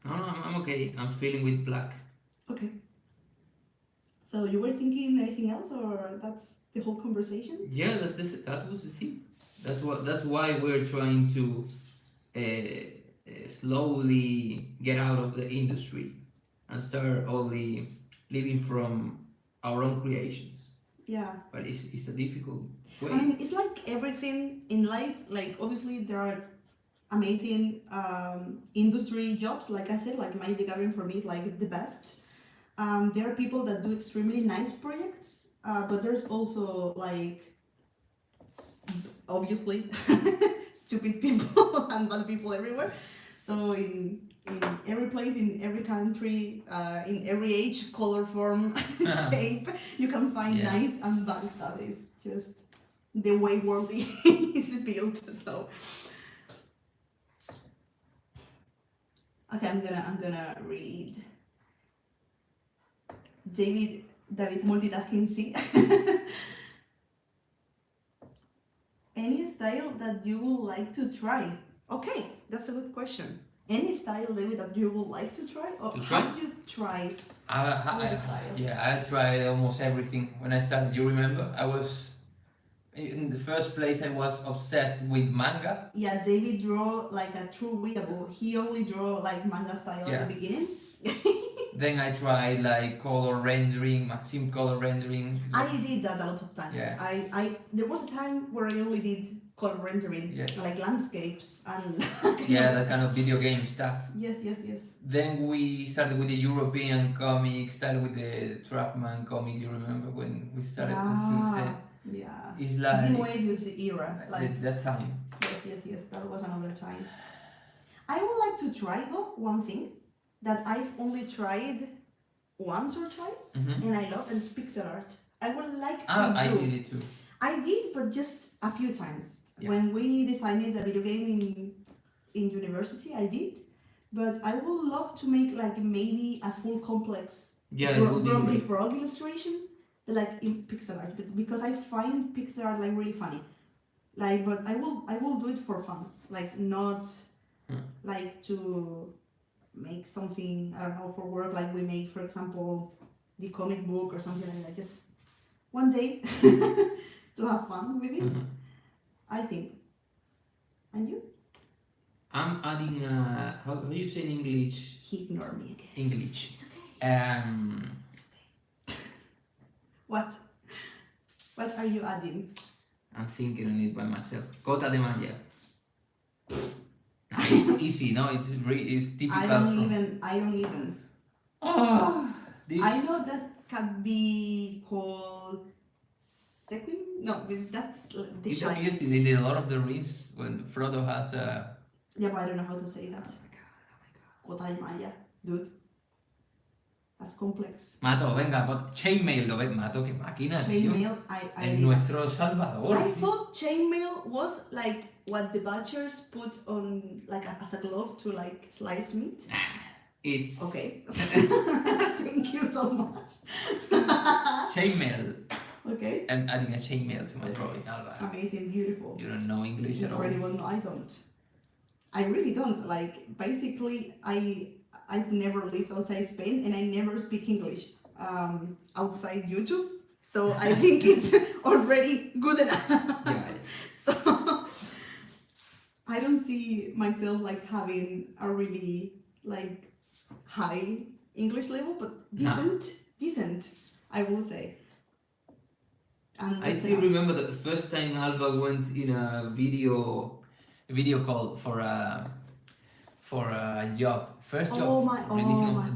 No, I'm okay. I'm feeling with black. Okay. So you were thinking anything else, or that's the whole conversation? Yeah, that was the thing. That's why we're trying to slowly get out of the industry and start only living from our own creations. Yeah. But it's a difficult way. I mean, it's like everything in life. Like, obviously, there are amazing industry jobs. Like I said, like Magic the Gathering for me is like the best. There are people that do extremely nice projects, but there's also like, obviously, stupid people and bad people everywhere. So in every place, in every country, in every age, color, form, shape, you can find nice and bad stuff. It's just the way world is built. So okay, I'm gonna read David multitasking. See. Any style that you would like to try? Okay, that's a good question. Any style, David, that you would like to try? Or have you tried all the styles? I tried almost everything when I started. You remember? I was in the first place. I was obsessed with manga. Yeah, David drew like a true weeaboo. He only drew like manga style at the beginning. Then I tried like color rendering, Maxim color rendering. I did that a lot of time. Yeah. I there was a time where I only did color rendering, like landscapes and that kind of video game stuff. Yes. Then we started with the European comic, started with the Trapman comic. You remember when we started? Yeah. It's like Dimoebius era, like that time. Yes. That was another time. I would like to try though one thing that I've only tried once or twice, and I love, and it's pixel art. I would like to do. I did it too. I did, but just a few times. Yeah. When we designed a video game in university, I did. But I would love to make like maybe a full complex Groggy Frog illustration like in pixel art, but because I find pixel art like really funny. Like, but I will do it for fun, like not like to make something, I don't know, for work, like we make, for example, the comic book or something like that. Just one day to have fun with it, I think. And you? I'm adding how do you say in English? He ignored me again. English. It's okay. What? What are you adding? I'm thinking on it by myself. Cota de Maya. No, it's easy, no? It's typical. I don't even. Oh, this. I know that can be called sequin. No, that's the You don't shine. use it in a lot of the rings when Frodo has a. Yeah, but I don't know how to say that. Kota y Maya, dude. That's complex. Mato, venga, chainmail, lo ves, Mato, qué máquina, tío. Chainmail, Es nuestro salvador. I thought chainmail was like what the butchers put on, like as a glove to like slice meat. It's Okay. Thank you so much. chainmail. Okay. I'm adding a chainmail to my drawing, Alba. Amazing, beautiful. You don't know English at all. Incredible. No, I don't. I really don't. Like, basically, I've never lived outside Spain and I never speak English outside YouTube. So I think it's already good enough. Yeah. So I don't see myself like having a really like high English level, but decent, I will say. And I still remember that the first time Alba went in a video call for a job. First job releasing God.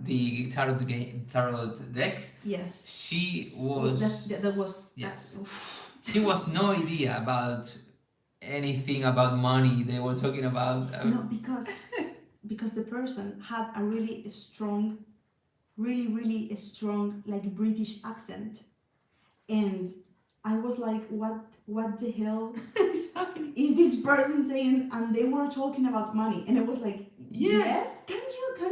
the tarot deck. Yes. She was That was yes. She was no idea about anything about money. They were talking about no, because the person had a really strong like British accent, and I was like, what the hell is this person saying? And they were talking about money, and I was like, yes, can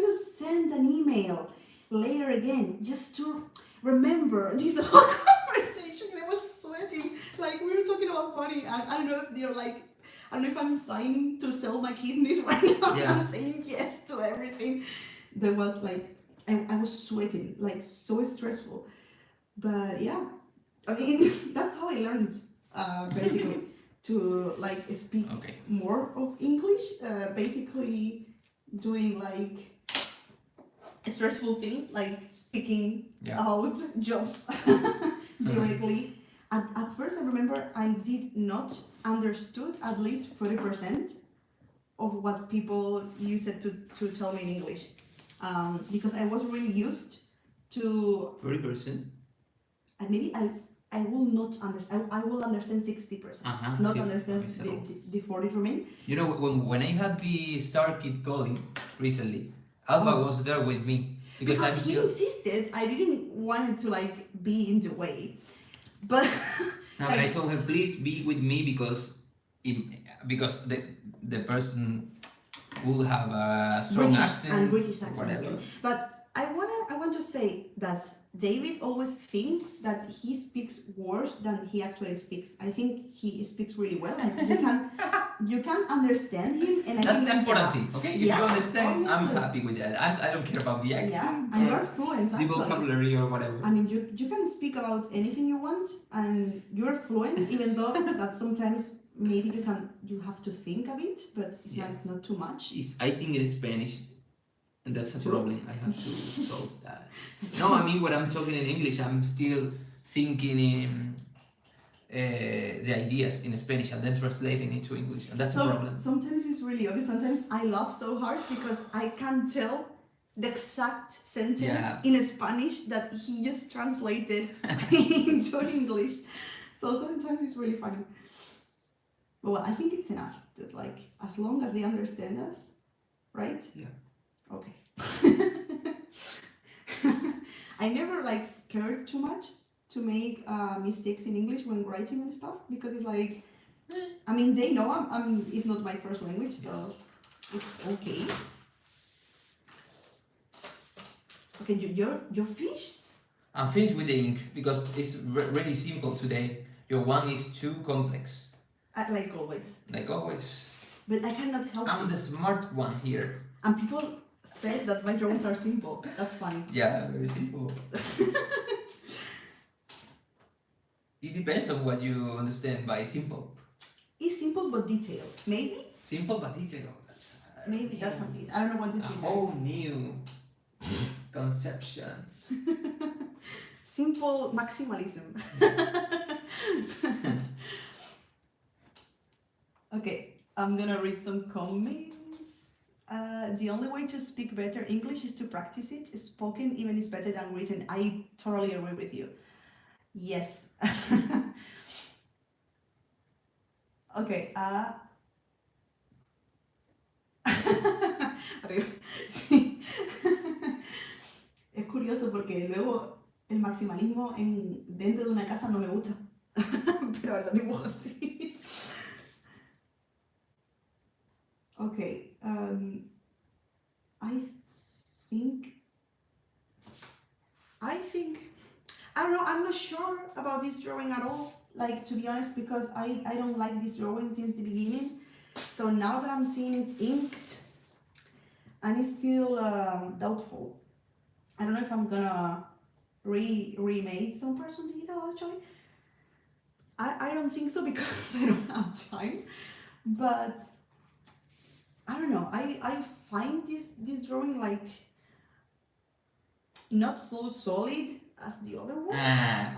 you send an email later again just to remember this whole conversation? And I was sweating, like we were talking about money. I don't know if they're like, I don't know if I'm signing to sell my kidneys right now. Yeah. I'm saying yes to everything. There was like, I was sweating, like so stressful. But yeah, I mean, that's how I learned, basically, to like speak more of English. Basically, doing like stressful things like speaking about jobs directly. At first, I remember I did not understood at least 40% of what people used to tell me in English, because I was really used to 40%. Maybe I will not understand. I will understand 60%, not understand the 40 remain. You know, when I had the Star Kid calling recently, Alba was there with me because he insisted. I didn't want it to like be in the way, but no, but I told her, please be with me because the person will have a strong accent, British accent, whatever. But I want to say that David always thinks that he speaks worse than he actually speaks. I think he speaks really well. Like you can understand him, and that's the important thing. Okay, if you understand, obviously. I'm happy with that. I don't care about the accent. Yeah, and you're fluent. The vocabulary or whatever. I mean, you can speak about anything you want, and you're fluent, even though that sometimes maybe you have to think a bit, but it's like not too much. I think in Spanish. And that's a problem. I have to solve that. No, I mean, when I'm talking in English, I'm still thinking in the ideas in Spanish and then translating it to English. And that's a problem. Sometimes it's really obvious. Sometimes I laugh so hard because I can't tell the exact sentence in Spanish that he just translated into English. So sometimes it's really funny. But well, I think it's enough. That like, as long as they understand us, right? Yeah. Okay. I never like cared too much to make mistakes in English when writing and stuff, because it's like, I mean, they know it's not my first language, so it's okay. Okay, you're finished? I'm finished with the ink because it's really simple today. Your one is too complex, Like always. like always. But I cannot help I'm the this. smart one here. And people says that my drawings are simple. That's funny. Yeah, very simple. It depends on what you understand by simple. It's simple but detailed. Maybe? Simple but detailed. That's Maybe that might be it. I don't know what you a think, whole guys. new conception. Simple maximalism. Okay, I'm gonna read some comments. The only way to speak better English is to practice it. Spoken even is better than written. I totally agree with you. Yes. Okay. Sí. Es curioso porque luego el maximalismo dentro de una casa no me gusta. Pero en los dibujos sí. Okay. I don't know, I'm not sure about this drawing at all. Like, to be honest, because I don't like this drawing since the beginning. So now that I'm seeing it inked, I'm still doubtful. I don't know if I'm gonna remake some parts of the detail actually. I don't think so because I don't have time. But I don't know. I find this drawing like not so solid as the other ones.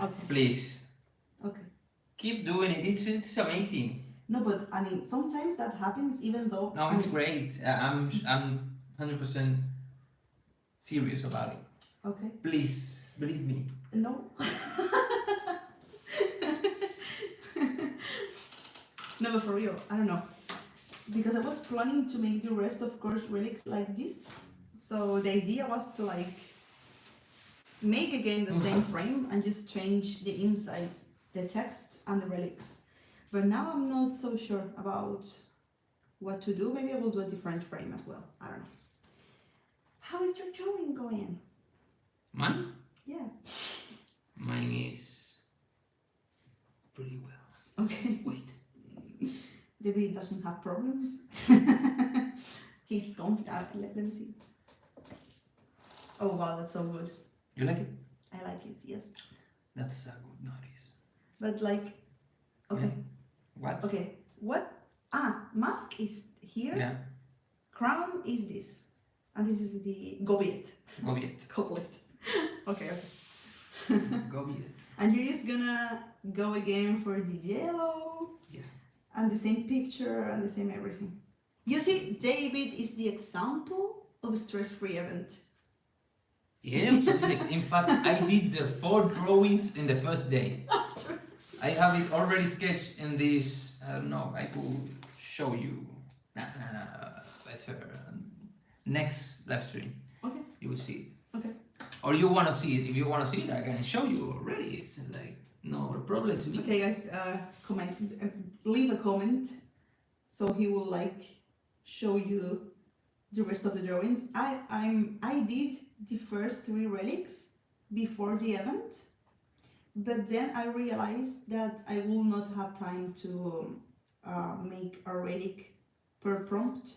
Okay. Please. Okay. Keep doing it. It's amazing. No, but I mean sometimes that happens even though. No, it's great. I'm 100% serious about it. Okay. Please believe me. No. No, but for real, I don't know. Because I was planning to make the rest of course relics like this. So the idea was to like make again the same frame and just change the inside, the text and the relics. But now I'm not so sure about what to do. Maybe I will do a different frame as well. I don't know. How is your drawing going? Mine? Yeah. Mine is pretty well. Okay. Wait. David doesn't have problems. He's confident. Let me see. Oh wow, that's so good. You like it? I like it, yes. That's a good notice. But like, okay. Yeah. What? Okay, what? Mask is here. Yeah. Crown is this. And this is the goblet. Goblet. Goblet. Okay. Goblet. And you're just gonna go again for the yellow. Yeah. And the same picture and the same everything. You see, David is the example of a stress-free event. Yeah, absolutely. In fact, I did the 4 drawings in the first day. That's true. I have it already sketched in this. I don't know. I could show you. Better. Next live stream. Okay. You will see it. Okay. Or you want to see it? If you want to see it, I can show you already. It's like no problem to me. Okay, guys, comment. Leave a comment, so he will like show you the rest of the drawings. I did the first 3 relics before the event, but then I realized that I will not have time to make a relic per prompt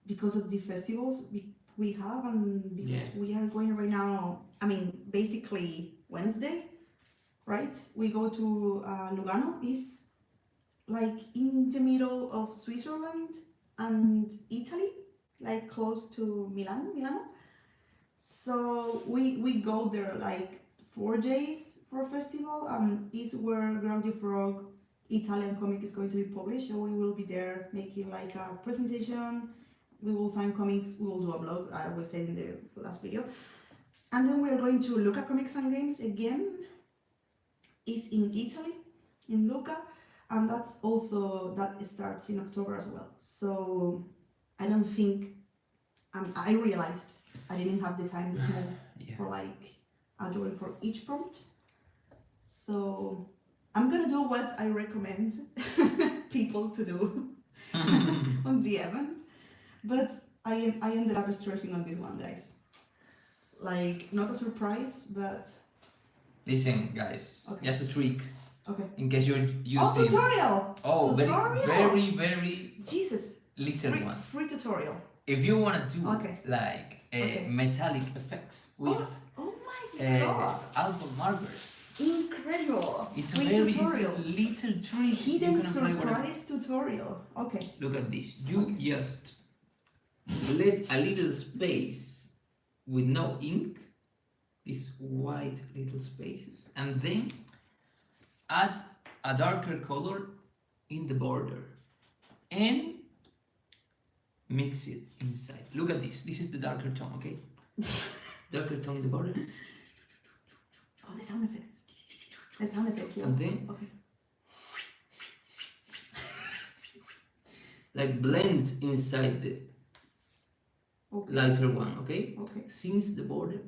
because of the festivals we have, and because we are going right now. I mean, basically Wednesday, right? We go to Lugano. Is like in the middle of Switzerland and Italy, like close to Milano. So we go there like 4 days for a festival, and is where Gravity Frog Italian comic is going to be published. So we will be there making like a presentation. We will sign comics. We will do a blog. I will say in the last video, and then we're going to Luca Comics and Games again. Is in Italy, in Lucca. And that's also, that starts in October as well. So I don't think, I realized I didn't have the time this month for like a drawing for each prompt. So I'm gonna do what I recommend people to do on the event. But I ended up stressing on this one, guys. Like, not a surprise, but Listen, guys, Okay. just a trick Okay. in case you're Oh, using. tutorial! Oh, Tutorial? very Jesus. little free, one. Free tutorial. If you want to do Okay. like Okay. metallic effects with Oh my god. alcohol markers, Incredible. it's Free a very tutorial. little trick. Hidden You can apply whatever. surprise tutorial. Okay. Look at this. You Okay. just let a little space with no ink, these white little spaces, and then add a darker color in the border and mix it inside. Look at this. This is the darker tone, okay? Darker tone in the border. Oh, the sound effects. The sound effect. Yeah. And then Okay. like blend inside the Okay. lighter one, okay? Okay. Since the border,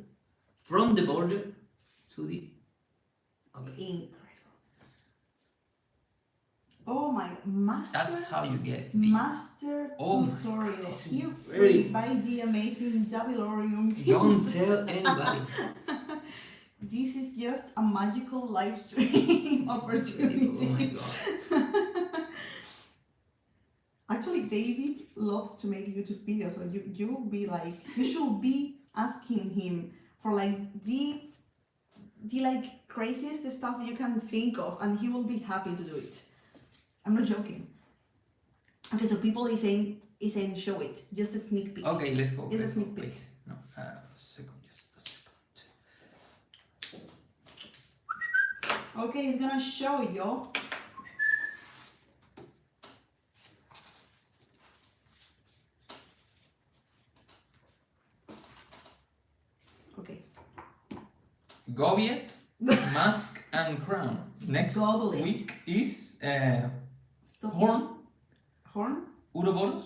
from the border to the. Okay. Incredible. Oh my master. That's how you get the. Master Oh my tutorial. God, this is Here very- free by the amazing Double Don't tell anybody. This is just a magical live stream opportunity. Oh my god. Actually, David loves to make YouTube videos, so you be like, you should be asking him for like the like craziest stuff you can think of, and he will be happy to do it. I'm not joking. Okay, so people is saying show it, just a sneak peek. Okay, let's go. Just a let's go. sneak peek. Wait, no, second, just a second. Okay, he's gonna show you. Okay. Goviet, mask and crown. Next Goblet. week is Stop. horn, Horn. Uroboros,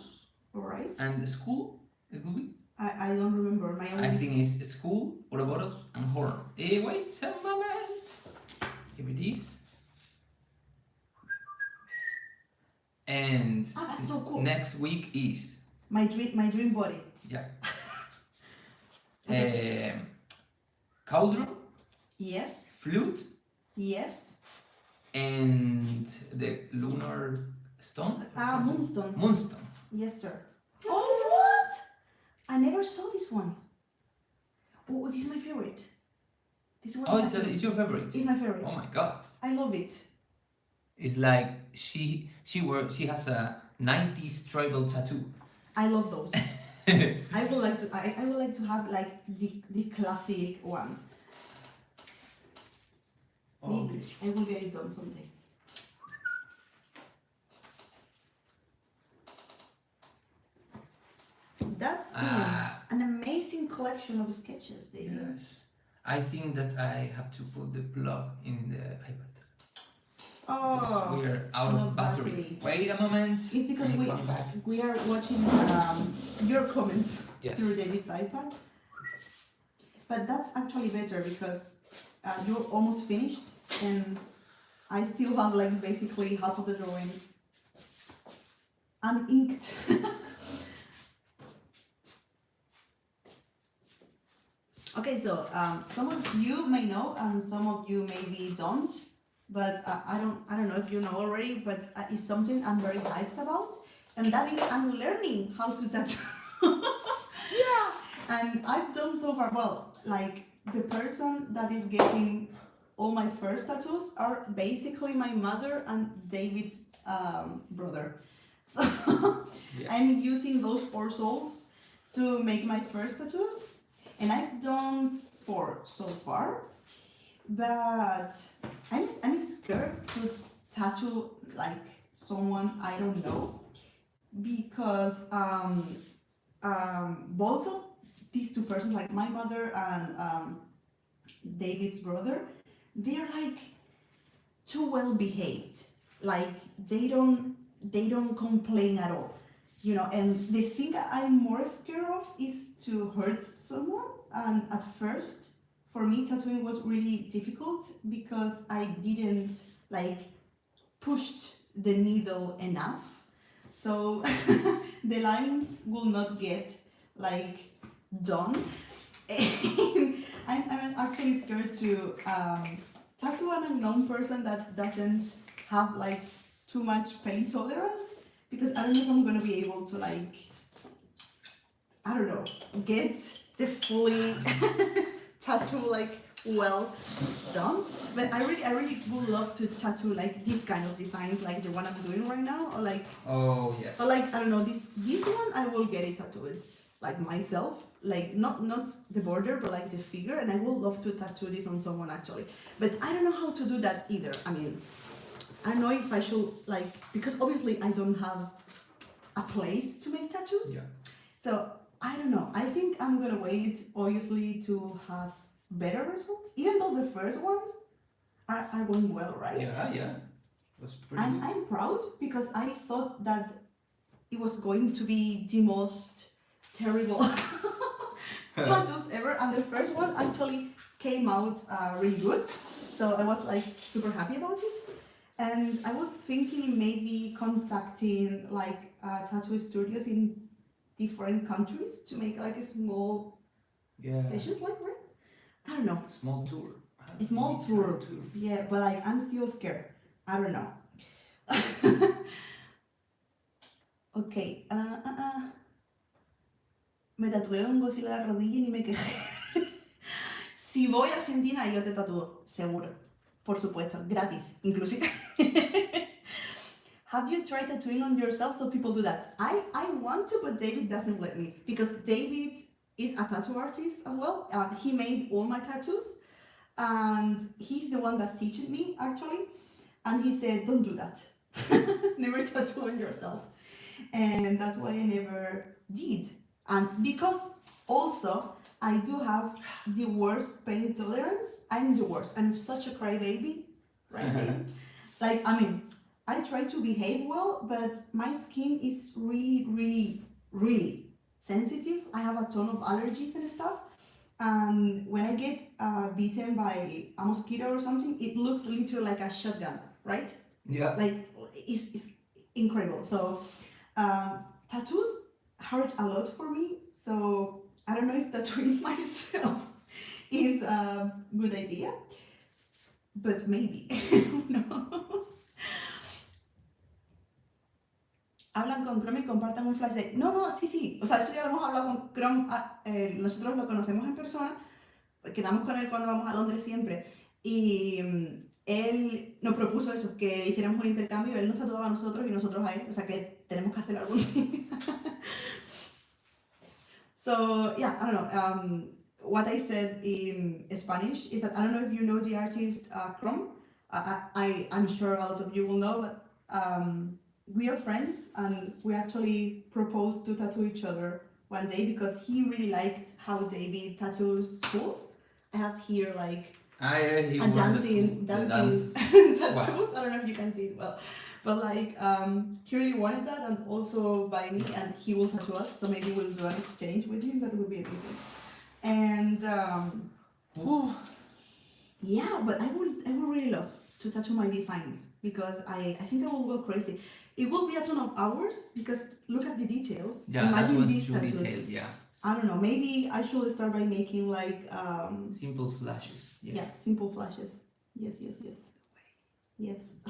All right. and school. It could be. I don't remember my own. I think it's school, Uroboros, and horn. Wait a moment. Here it is. And Ah, that's so cool. next week is My dream body. yeah. Cauldron, Yes. flute, Yes. and the lunar stone. Moonstone. Moonstone. Yes, sir. Oh, what? I never saw this one. Oh, this is my favorite. This one. Oh, is my favorite. it's your favorite. It's my favorite. Oh my god. I love it. It's like she has a 90s tribal tattoo. I love those. I would like to have like the classic one. Oh, Maybe I will get it done someday. That's been an amazing collection of sketches, David. yes. I think that I have to put the plug in the iPad. Because Oh, we're out no of battery. battery. Wait a moment. it's because I'm coming back. we are watching your comments Yes. through David's iPad. But that's actually better because you're almost finished and I still have like basically half of the drawing uninked. Okay, so some of you may know and some of you maybe don't, but I don't know if you know already, but it's something I'm very hyped about, and that is I'm learning how to tattoo. Yeah. And I've done so far well. Like the person that is getting all my first tattoos are basically my mother and David's brother. So Yeah. I'm using those poor souls to make my first tattoos. And I've done 4 so far, but I'm scared to tattoo like someone I don't know because both of these 2 persons, like my mother and David's brother, they're like too well behaved. Like they don't complain at all. You know, and the thing I'm more scared of is to hurt someone. And at first, for me, tattooing was really difficult because I didn't like pushed the needle enough. So the lines will not get like done. And I'm actually scared to tattoo an unknown person that doesn't have like too much pain tolerance, because I don't know if I'm gonna be able to like, I don't know, get the fully tattoo like well done. But I really would love to tattoo like this kind of designs, like the one I'm doing right now, or like, Oh yes. or like, I don't know, this one I will get it tattooed like myself, like not the border, but like the figure, and I would love to tattoo this on someone actually. But I don't know how to do that either. I mean, I don't know if I should like, because obviously I don't have a place to make tattoos. Yeah. So I don't know. I think I'm gonna wait, obviously, to have better results, even though the first ones are going well, right? Yeah. Was pretty And good. I'm proud because I thought that it was going to be the most terrible tattoos ever, and the first one actually came out really good. So I was like super happy about it. And I was thinking maybe contacting like tattoo studios in different countries to make like a small sessions, like, right? I don't know. Small tour. A small tour. Yeah, but like I'm still scared. I don't know. Ok. Me tatué un Godzilla en la rodilla y ni me quejé. Si voy a Argentina, yo te tatúo, seguro. Por supuesto, gratis, inclusive. Have you tried tattooing on yourself so people do that? I want to, but David doesn't let me, because David is a tattoo artist as well. He made all my tattoos, and he's the one that teaches me actually. And he said, don't do that. Never tattoo on yourself. And that's why I never did. And because also I do have the worst pain tolerance. I'm the worst. I'm such a crybaby, right, David? Like, I mean, I try to behave well, but my skin is really sensitive. I have a ton of allergies and stuff. And when I get bitten by a mosquito or something, it looks literally like a shotgun, right? Yeah. Like, it's incredible. So, tattoos hurt a lot for me. So, I don't know if tattooing myself is a good idea, but maybe. Who knows? Hablan con Chrome y compartan un flash de... No, sí. O sea, eso ya lo hemos hablado con Chrome. Nosotros lo conocemos en persona. Quedamos con él cuando vamos a Londres siempre. Y él nos propuso eso, que hiciéramos un intercambio. Él nos tatuaba a nosotros y nosotros a él. O sea, que tenemos que hacer algún día. So, yeah, I don't know. What I said in Spanish is that I don't know if you know the artist Chrome. I'm sure a lot of you will know, but... we are friends, and we actually proposed to tattoo each other one day because he really liked how David tattoos schools. I have here like a dancing tattoos. Wow. I don't know if you can see it well, but like he really wanted that, and also by me, and he will tattoo us. So maybe we'll do an exchange with him. That would be amazing. And yeah, but I would really love to tattoo my designs because I think I will go crazy. It will be a ton of hours because look at the details. Yeah, imagine this tattoo. detailed, yeah. I don't know, maybe I should start by making like simple flashes. Yeah, simple flashes. Yes.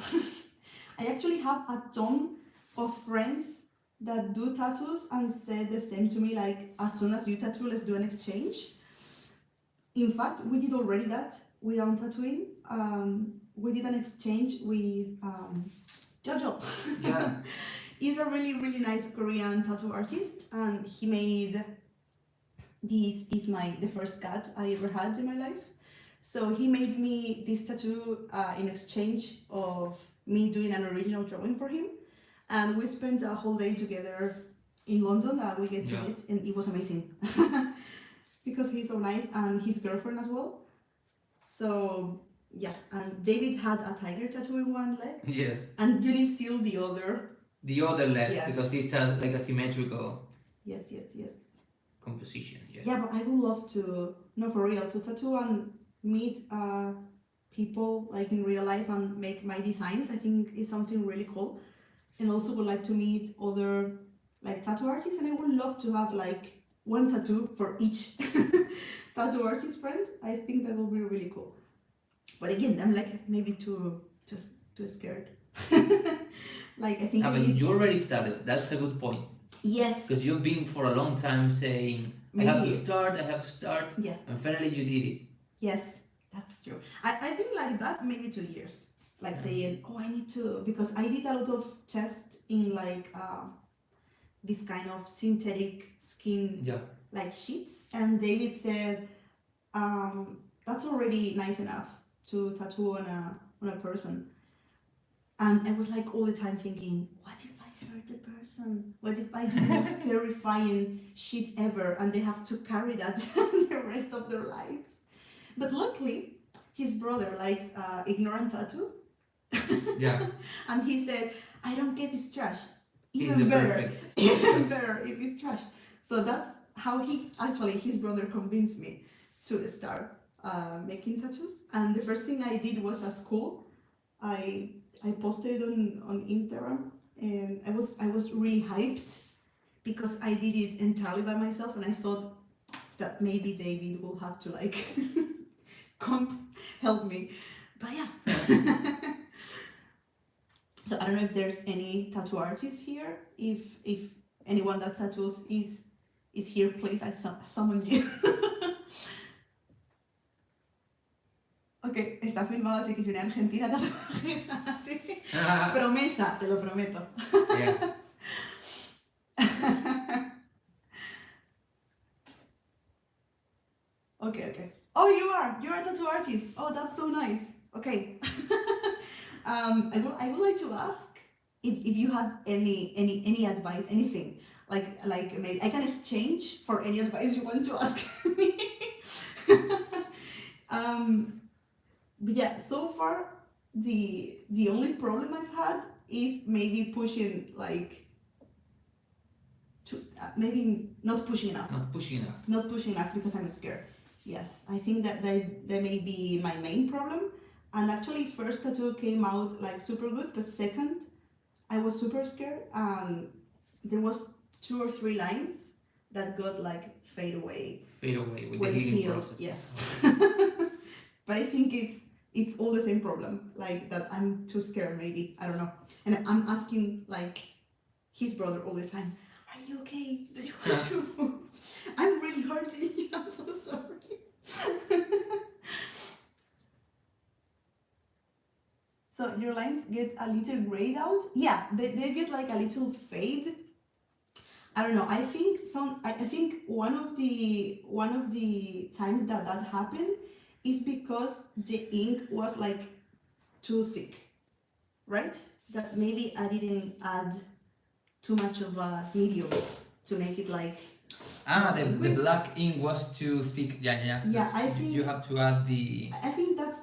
I actually have a ton of friends that do tattoos and said the same to me, like, as soon as you tattoo, let's do an exchange. In fact, we did already that without tattooing. We did an exchange with Jojo. Yeah. He's a really nice Korean tattoo artist, and he made this is the first cat I ever had in my life. So he made me this tattoo in exchange of me doing an original drawing for him, and we spent a whole day together in London. We get to meet, and it was amazing because he's so nice, and his girlfriend as well. So yeah, and David had a tiger tattoo in one leg. Yes. And you need still the other. The other leg, yes. Because it's like a symmetrical. Yes. Composition. Yes. Yeah, but I would love to, no, for real, to tattoo and meet people like in real life and make my designs. I think is something really cool, and also would like to meet other like tattoo artists. And I would love to have like one tattoo for each tattoo artist friend. I think that will be really cool. But again, I'm like maybe too scared. Like I think. But you already started. That's a good point. Yes. Because you've been for a long time saying, I have to start. Yeah. And finally you did it. Yes, that's true. I've been like that maybe 2 years. Like saying, oh, I need to, because I did a lot of tests in like this kind of synthetic skin like sheets. And David said, that's already nice enough to tattoo on a person. And I was like all the time thinking, what if I hurt the person? What if I do the most terrifying shit ever and they have to carry that the rest of their lives? But luckily, his brother likes ignorant tattoo. Yeah. And he said, I don't care if it's trash. Even better If it's trash. So that's how his brother convinced me to start making tattoos. And the first thing I did was at school. I posted it on Instagram, and I was really hyped because I did it entirely by myself, and I thought that maybe David will have to like come help me. But yeah. So I don't know if there's any tattoo artists here. If anyone that tattoos is here, please, I summon you. Ok, está filmado, así que si viene a Argentina te promesa, te lo prometo. Yeah. Okay. Oh, you're a tattoo artist. Oh, that's so nice. Okay. I would like to ask if you have any advice, anything like maybe I can exchange for any advice you want to ask me. But yeah, so far the only problem I've had is maybe pushing like maybe not pushing enough. Not pushing enough because I'm scared. Yes, I think that may be my main problem. And actually, first tattoo came out like super good, but second, I was super scared, and there was 2 or 3 lines that got like fade away With when the healing healed. process. Yes. But I think it's all the same problem, like that I'm too scared maybe, I don't know. And I'm asking like his brother all the time, are you okay? Do you want to move? I'm really hurting you, I'm so sorry. So your lines get a little grayed out. Yeah, they get like a little fade. I don't know. I think one of the times that happened is because the ink was like too thick, right? That maybe I didn't add too much of a medium to make it like. The black ink was too thick. Yeah. Yeah, I think you have to add the. I think that's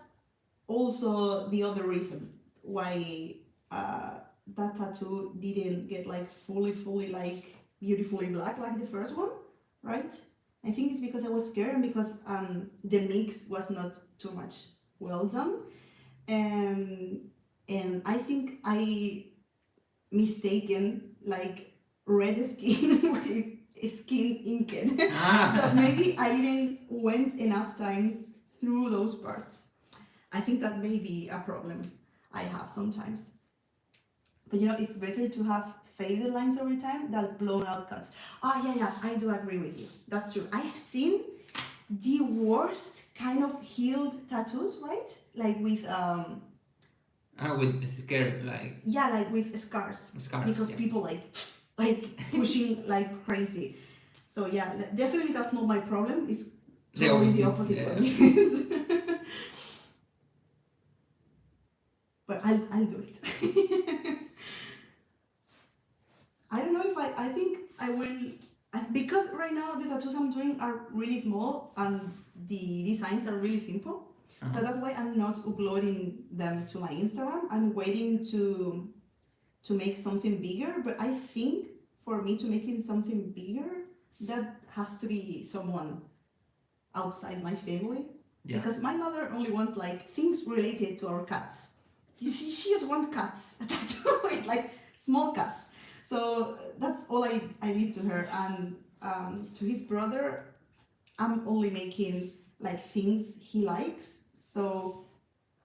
also the other reason why that tattoo didn't get like fully like beautifully black like the first one, right? I think it's because I was scared and because the mix was not too much well done, and I think I mistaken like red skin with skin inked. So maybe I didn't went enough times through those parts. I think that may be a problem I have sometimes. But it's better to have faded lines over time than blown out cuts. Yeah, I do agree with you. That's true. I've seen the worst kind of healed tattoos, right? Like with with the scare, like. Yeah, like with scars. Because people like pushing like crazy. So yeah, definitely that's not my problem. It's totally the opposite one. But I'll do it. I don't know if I think I will, because right now the tattoos I'm doing are really small and the designs are really simple. So that's why I'm not uploading them to my Instagram. I'm waiting to make something bigger, but I think for me to make something bigger, that has to be someone outside my family. Yeah. Because my mother only wants like things related to our cats. You see, she just wants cats, like small cats. So that's all I did to her, and to his brother, I'm only making like things he likes. So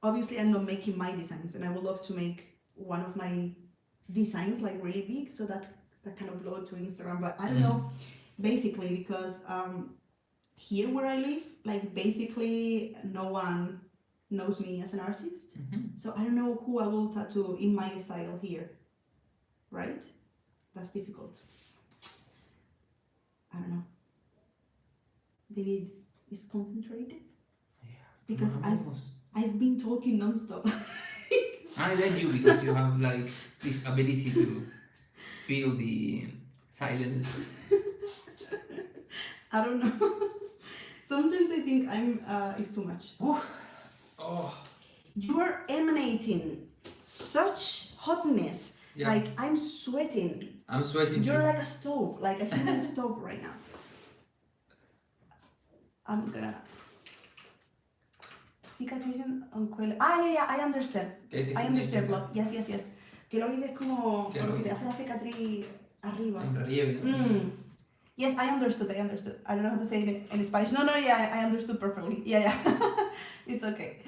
obviously I'm not making my designs, and I would love to make one of my designs like really big, so that can upload to Instagram. But I don't know, basically because here where I live, like basically no one knows me as an artist. So I don't know who I will tattoo in my style here, right? That's difficult. I don't know. David is concentrated because I've been talking non-stop. I let you because you have like this ability to feel the silence. I don't know. Sometimes I think it's too much. Oh. You are emanating such hotness. Yeah. Like I'm sweating. I'm sweating You're too. like a stove, like a human stove right now. I'm gonna. Cicatrization on cuello. Yeah, I understand. I understand, Block. Yes. Queloide es como cuando se te hace la cicatriz arriba. En relieve, ¿no? Yes, I understood. I don't know how to say it in Spanish. No, yeah, I understood perfectly. Yeah. It's okay.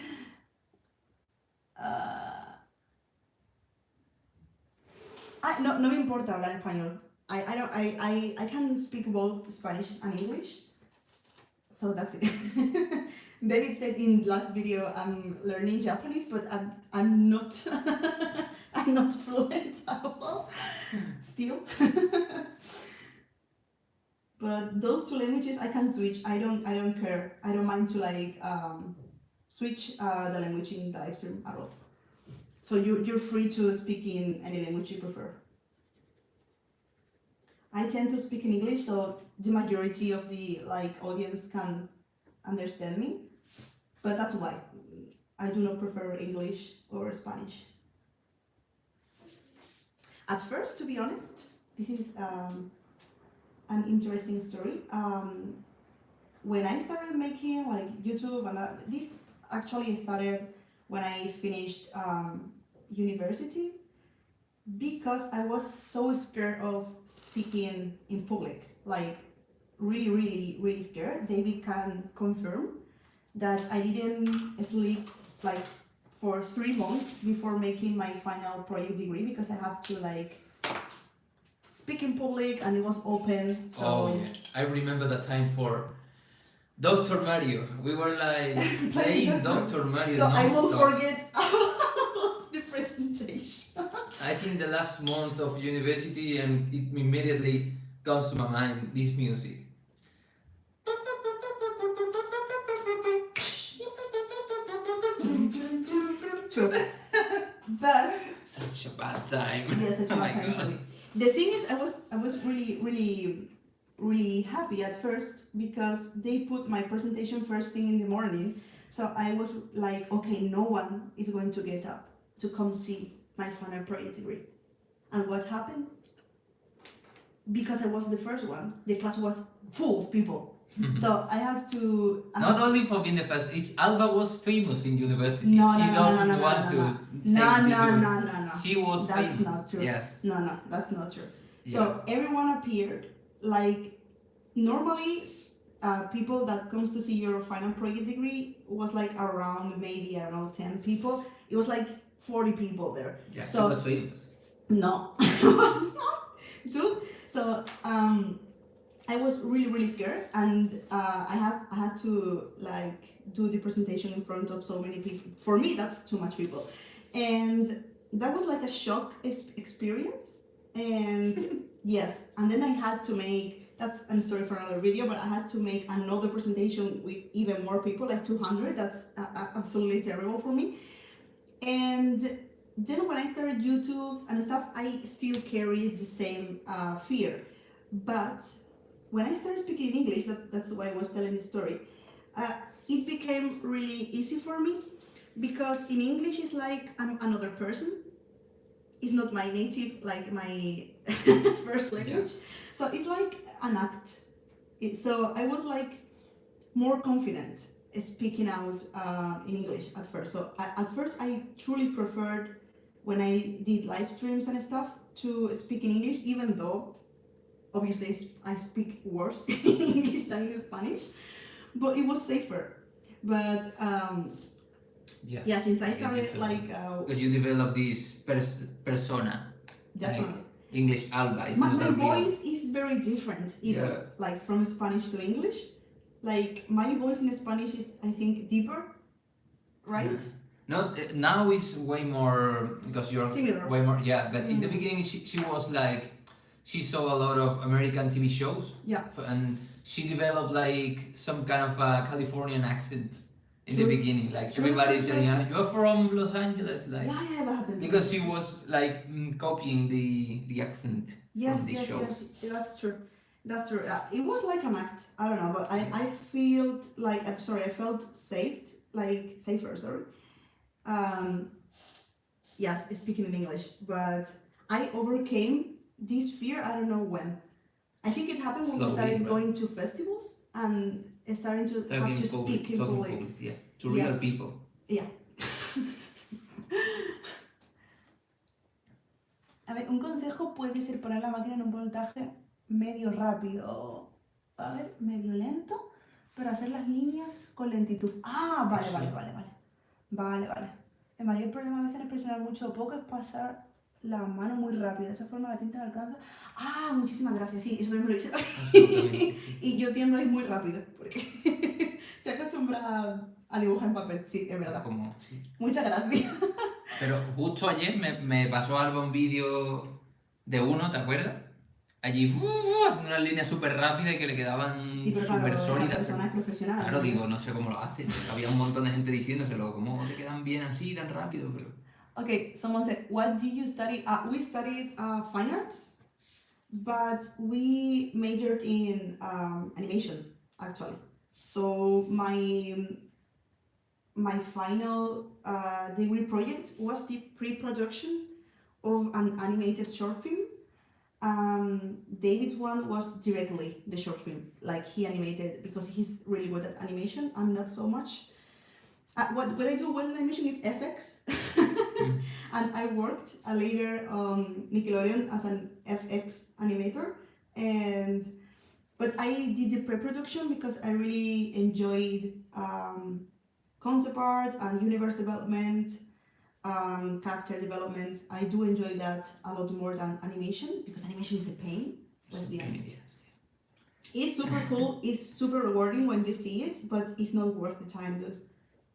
No me importa hablar español. I can speak both Spanish and English. So that's it. David said in last video I'm learning Japanese, but I'm not I'm not fluent at all still. But those two languages I can switch. I don't care. I don't mind to like switch the language in the live stream at all. So you're free to speak in any language you prefer. I tend to speak in English, so the majority of the like audience can understand me. But that's why I do not prefer English or Spanish. At first, to be honest, this is an interesting story. When I started making like YouTube, and this actually started when I finished university, because I was so scared of speaking in public, like really scared. David can confirm that I didn't sleep like for 3 months before making my final project degree, because I have to like speak in public and it was open. So I remember that time for Dr. Mario. We were like playing Dr. Mario. So non-stop. I will forget about the presentation. I think the last month of university, and it immediately comes to my mind this music. True. But Such a bad time. yeah, such a bad time for me. The thing is, I was really happy at first because they put my presentation first thing in the morning. So I was like, okay, no one is going to get up to come see my final project degree. And what happened? Because I was the first one, the class was full of people. So I had to. Not only for being the first, Alba was famous in university. No, she no, no, doesn't no, no, want no, to no. say No. She was That's famous. not true. Yes. No, that's not true. Yeah. So everyone appeared. Like normally, people that comes to see your final project degree was like around maybe, I don't know, 10 people. It was like 40 people there. Yeah, so she was famous. No, I was not, dude. So I was really scared, and I had to like do the presentation in front of so many people. For me, that's too much people, and that was like a shock experience. And yes, and then I had to make, that's a story for another video, but I had to make another presentation with even more people, like 200. That's absolutely terrible for me. And then when I started YouTube and stuff, I still carried the same fear. But when I started speaking English, that's why I was telling this story, it became really easy for me, because in English it's like I'm another person. It's not my native, like my first language. Yeah. So it's like an act. So I was like more confident speaking out in English at first. So at first I truly preferred, when I did live streams and stuff, to speak in English, even though obviously I speak worse in English than in Spanish, but it was safer. But yeah, since I started like because you develop this persona, definitely. like English Alba. It's My not a real. voice is very different, even Yeah. like from Spanish to English. Like my voice in Spanish is, I think, deeper, right? No, now it's way more because you're Similar. way more. Yeah, but in the beginning she was like she saw a lot of American TV shows. Yeah. And she developed like some kind of a Californian accent in the True. beginning. Like True, everybody true, saying, true. "You're from Los Angeles," like Yeah, that happens. because she was like copying the accent Yes, from the yes, shows. yes. That's true. That's true. It was like an act. I don't know, but I felt like I'm sorry. I felt saved, like safer. Sorry. Yes, speaking in English, but I overcame this fear. I don't know when. I think it happened when we started going to festivals and starting to have to speak in public. Yeah, to real people. Yeah. A ver, un consejo puede ser poner la máquina en un voltaje medio rápido, a ver, medio lento, pero hacer las líneas con lentitud. Ah, vale, vale, vale, vale. Vale, vale. El mayor problema a veces no es presionar mucho o poco, es pasar la mano muy rápido. De esa forma la tinta no alcanza. Ah, muchísimas gracias. Sí, eso también me lo dice. Y yo tiendo a ir muy rápido, porque estoy acostumbrada a dibujar en papel. Sí, es verdad. Sí. Muchas gracias. Pero justo ayer me pasó algo, un vídeo de uno, ¿te acuerdas? Allí haciendo unas líneas súper rápidas y que le quedaban Sí, pero súper claro, sólidas. esa persona es profesional. Claro, digo, no sé cómo lo hacen. Había un montón de gente diciéndoselo, ¿cómo te quedan bien así, tan rápido? Pero... Okay, someone said, what do you study? We studied fine arts, but we majored in animation, actually. So my final degree project was the pre-production of an animated short film. David's one was directly the short film, like he animated, because he's really good at animation. I'm not so much. What I do well in animation is FX, and I worked later on Nickelodeon as an FX animator, but I did the pre-production because I really enjoyed concept art and universe development, character development. I do enjoy that a lot more than animation, because animation is a pain, let's be honest. It's super cool, it's super rewarding when you see it, but it's not worth the time, dude.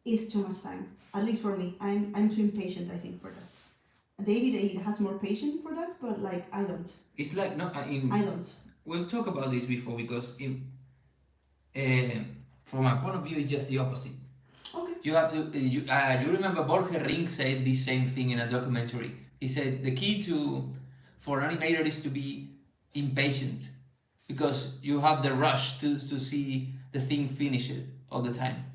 It's too much time, at least for me. I'm too impatient, I think, for that. David has more patience for that, but like I don't. It's like no, I don't. We'll talk about this before, because from my point of view, it's just the opposite. Okay. You have to. You remember Borge Ring said the same thing in a documentary. He said the key for an animator is to be impatient, because you have the rush to see the thing finished all the time.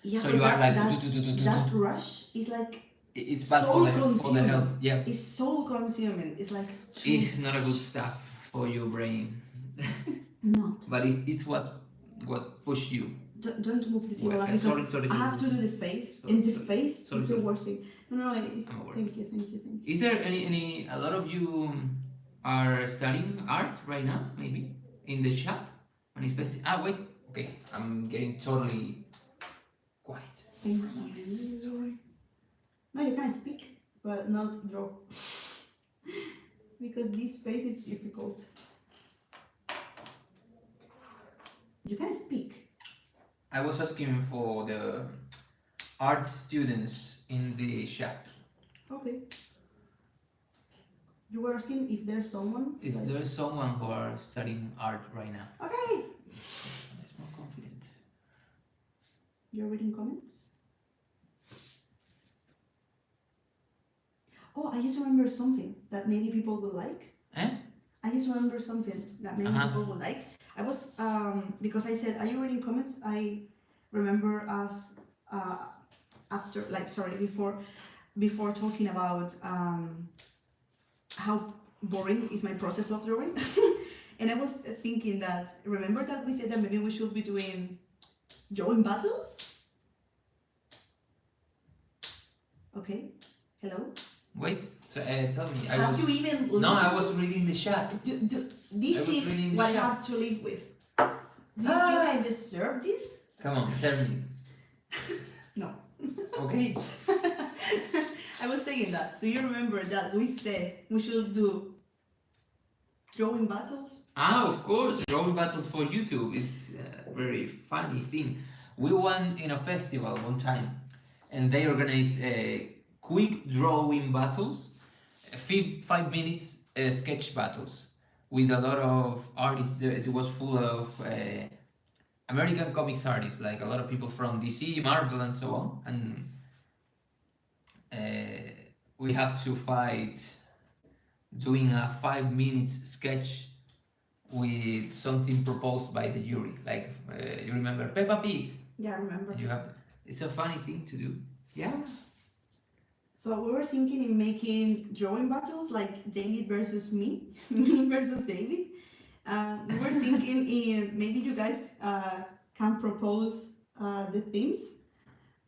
Yeah, so but you are like that rush is like it's bad for the health. Yeah, it's soul consuming. It's like it's not a good stuff for your brain. No. But it's what push you. Don't move the table because sorry, I have to do the face. And the face is the worst thing. No, thank you. Is there a lot of you are studying art right now? Maybe in the chat manifesting. Wait. Okay, I'm getting totally quiet. Sorry. No, you can speak, but not draw. Because this space is difficult. You can speak. I was asking for the art students in the chat. Okay. You were asking if there's someone? If there's someone who are studying art right now. Okay. It's more confident. You're reading comments? Oh, I just remember something that maybe people will like. I just remember something that maybe people will like. I was, because I said, are you reading comments? I remember us before talking about how boring is my process of drawing. And I was thinking that, remember that we said that maybe we should be doing drawing battles? Okay, hello? Wait, So tell me, Have you even no, I listened was to- reading the chat. This I was is reading the what I chat. have to live with. Do you think I deserve this? Come on, tell me. No. Okay. I was saying that. Do you remember that we said we should do drawing battles? Of course, drawing battles for YouTube. It's a very funny thing. We won in a festival one time, and they organized quick drawing battles, 5 minutes sketch battles with a lot of artists. It was full of American comics artists, like a lot of people from DC, Marvel, and so on. And we have to fight doing a 5 minutes sketch with something proposed by the jury. Like you remember Peppa Pig? Yeah, I remember. You have. It's a funny thing to do. Yeah. So we were thinking in making drawing battles like David versus me, me versus David. We were thinking in maybe you guys can propose the themes,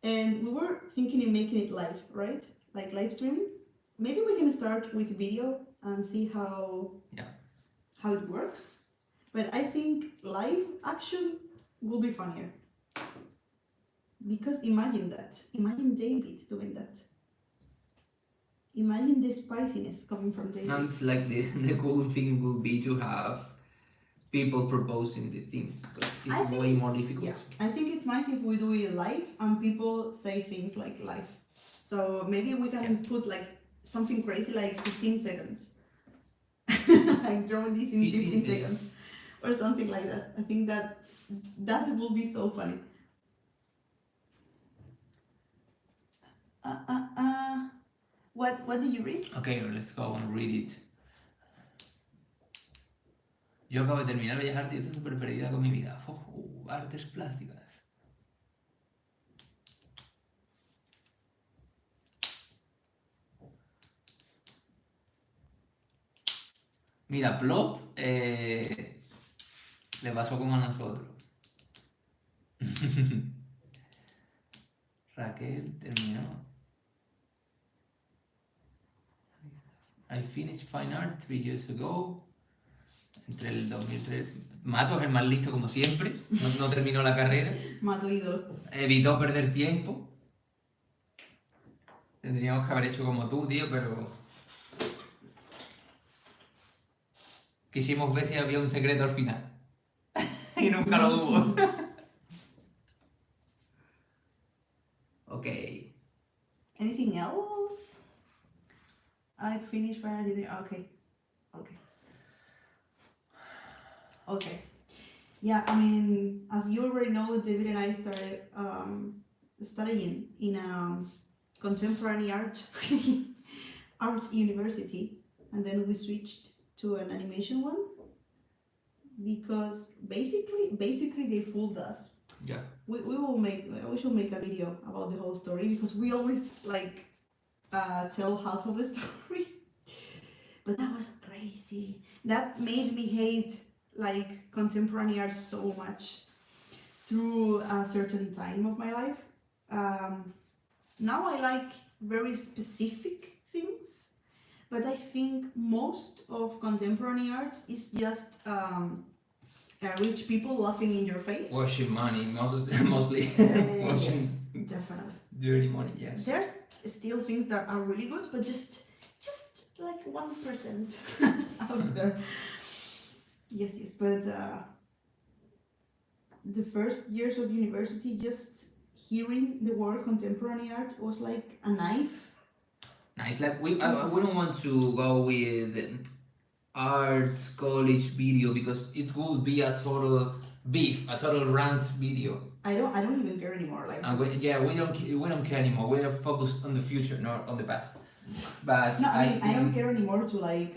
and we were thinking in making it live, right? Like live streaming. Maybe we can start with video and see how it works. But I think live action will be funnier. Because imagine that. Imagine David doing that. Imagine the spiciness coming from David. Now it's like the cool thing will be to have people proposing the things. But it's way more difficult. Yeah, I think it's nice if we do it live and people say things like live. So maybe we can put like something crazy like 15 seconds. Like drawing this in 15 seconds. Or something like that. I think that will be so funny. What did you read? Okay, let's go and read it. Yo acabo de terminar Bellas Artes y estoy súper perdida con mi vida. Artes plásticas. Mira, Plop le pasó como a nosotros. Raquel terminó. I finished fine art 3 years ago. Entre el 2003. Mato es el más listo como siempre. No terminó la carrera. Mato ídolo. Evitó perder tiempo. Tendríamos que haber hecho como tú, tío, pero... Quisimos ver si había un secreto al final. Y nunca lo hubo. Okay. Anything else? I finished where I did. Okay. Yeah, I mean, as you already know, David and I started studying in contemporary art art university, and then we switched to an animation one because basically they fooled us. Yeah. We should make a video about the whole story because we always like tell half of the story. But that was crazy. That made me hate like contemporary art so much through a certain time of my life. Now I like very specific things, but I think most of contemporary art is just rich people laughing in your face. Washing money, mostly. Washing Yes, definitely. dirty money, yes. There's still things that are really good, but just like 1% out there. Yes, but the first years of university, just hearing the word contemporary art was like a knife. Nice. Like I wouldn't want to go with art college video because it would be a total beef, a total rant video. I don't even care anymore. Like we don't care anymore. We are focused on the future, not on the past. But no, I don't care anymore to like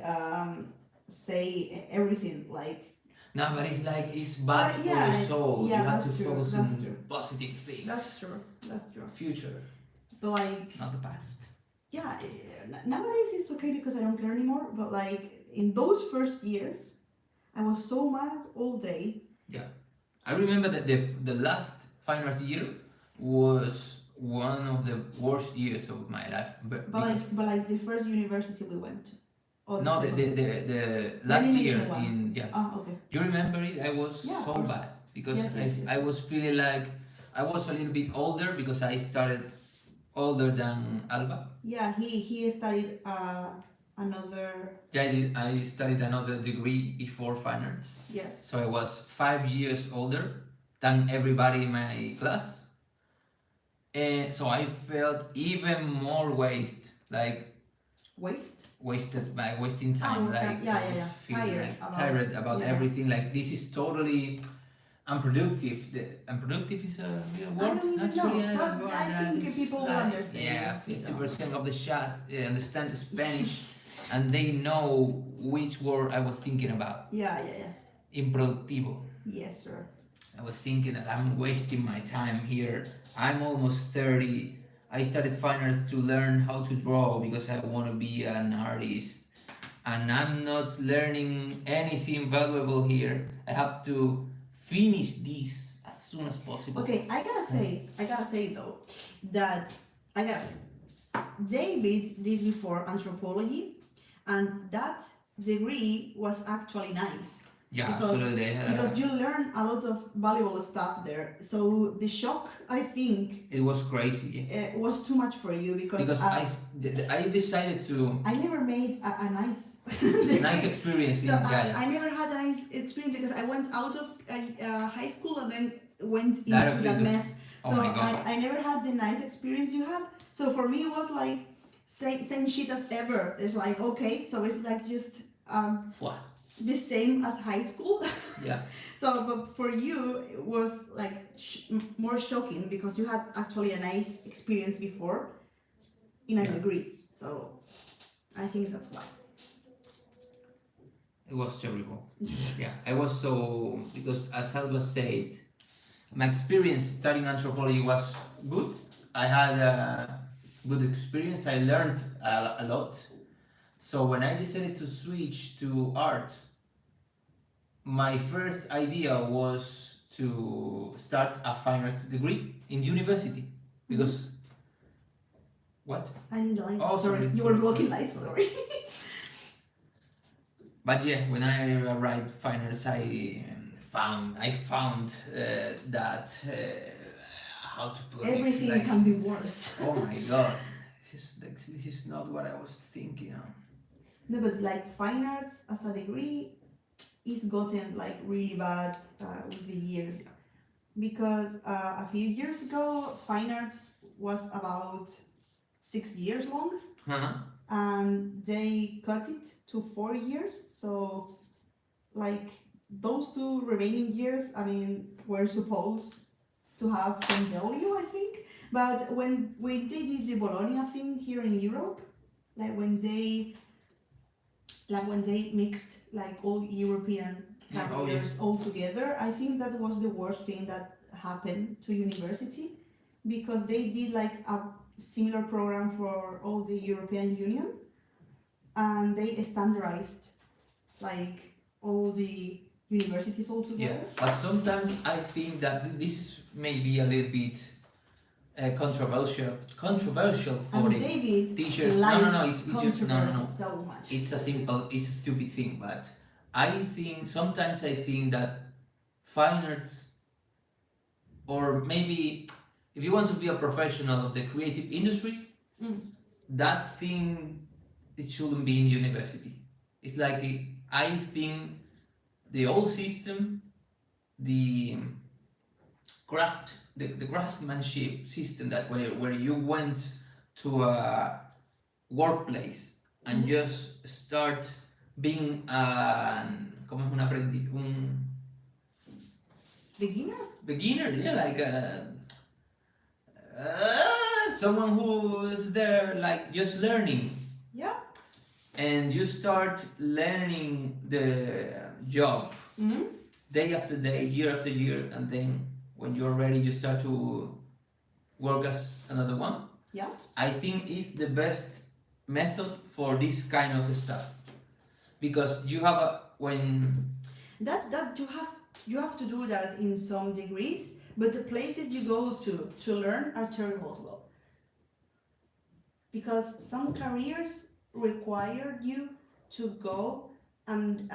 say everything like. No, but it's like it's bad for yeah, the soul. yeah, You have to that's true, focus that's on true. positive things. That's true. Future, But like not the past. yeah, nowadays it's okay because I don't care anymore. But like in those first years, I was so mad all day. Yeah, I remember that the last fine art year was one of the worst years of my life. But like the first university we went to. Or no, the second? last year animation one. in yeah. Ah, okay. You remember it? I was Yeah, of so course. bad because Yes, yes, yes. I was feeling like I was a little bit older because I started older than Alba. Yeah, he studied another. Yeah, I studied another degree before fine arts. Yes. So I was 5 years older than everybody in my class. And so I felt even more wasted by wasting time. Oh, like yeah, I was feeling tired like about tired about yeah. everything. Like this is totally unproductive. Unproductive is a real word. I don't even Actually, know, but I think people will understand. Yeah, 50% of the chat understand Spanish, and they know which word I was thinking about. Yeah. Improductivo. Yes, sir. I was thinking that I'm wasting my time here. I'm almost 30. I started fine arts to learn how to draw because I want to be an artist. And I'm not learning anything valuable here. I have to finish this as soon as possible. Okay, I gotta say though, that I gotta say, David did before anthropology, and that degree was actually nice. Yeah, because, absolutely. Because you learn a lot of valuable stuff there. So the shock, I think, it was crazy. Was too much for you because I decided to. I never made a nice nice experience. So I never had a nice experience because I went out of high school and then went into that mess. Oh So my God. I never had the nice experience you had. So for me it was like same shit as ever. It's like okay, so it's like just what? The same as high school. Yeah. So but for you it was like more shocking because you had actually a nice experience before in a degree. So I think that's why. It was terrible. Yeah, I was so because as Alba said, my experience studying anthropology was good. I had a good experience. I learned a lot. So when I decided to switch to art, my first idea was to start a fine arts degree in university because what? I need lights. Oh, sorry. You were blocking lights. Sorry. But yeah, when I arrived fine arts, I found that how to put everything like, can be worse. Oh my God, this is not what I was thinking of. No, but like fine arts as a degree is gotten like really bad with the years because a few years ago fine arts was about 6 years long. And they cut it to 4 years. So, like those 2 remaining years, I mean, were supposed to have some value, I think. But when they did the Bologna thing here in Europe, like when they mixed like all European careers all together, I think that was the worst thing that happened to university because they did like a similar program for all the European Union and they standardized like all the universities all together. Yeah, but sometimes I think that this is maybe a little bit controversial for and the David teachers. Likes It's just, no. So much. It's a stupid thing, but I think sometimes that fine arts, or maybe if you want to be a professional of the creative industry, that thing it shouldn't be in university. It's like I think the old system, the craftsmanship system that where you went to a workplace and just start being ¿cómo es un aprendiz? Un beginner, yeah, like someone who is there like just learning. Yeah. And you start learning the job day after day, year after year, and then when you're ready, you start to work as another one. Yeah. I think it's the best method for this kind of stuff because you have that you have to do that in some degrees, but the places you go to learn are terrible as well. Because some careers require you to go and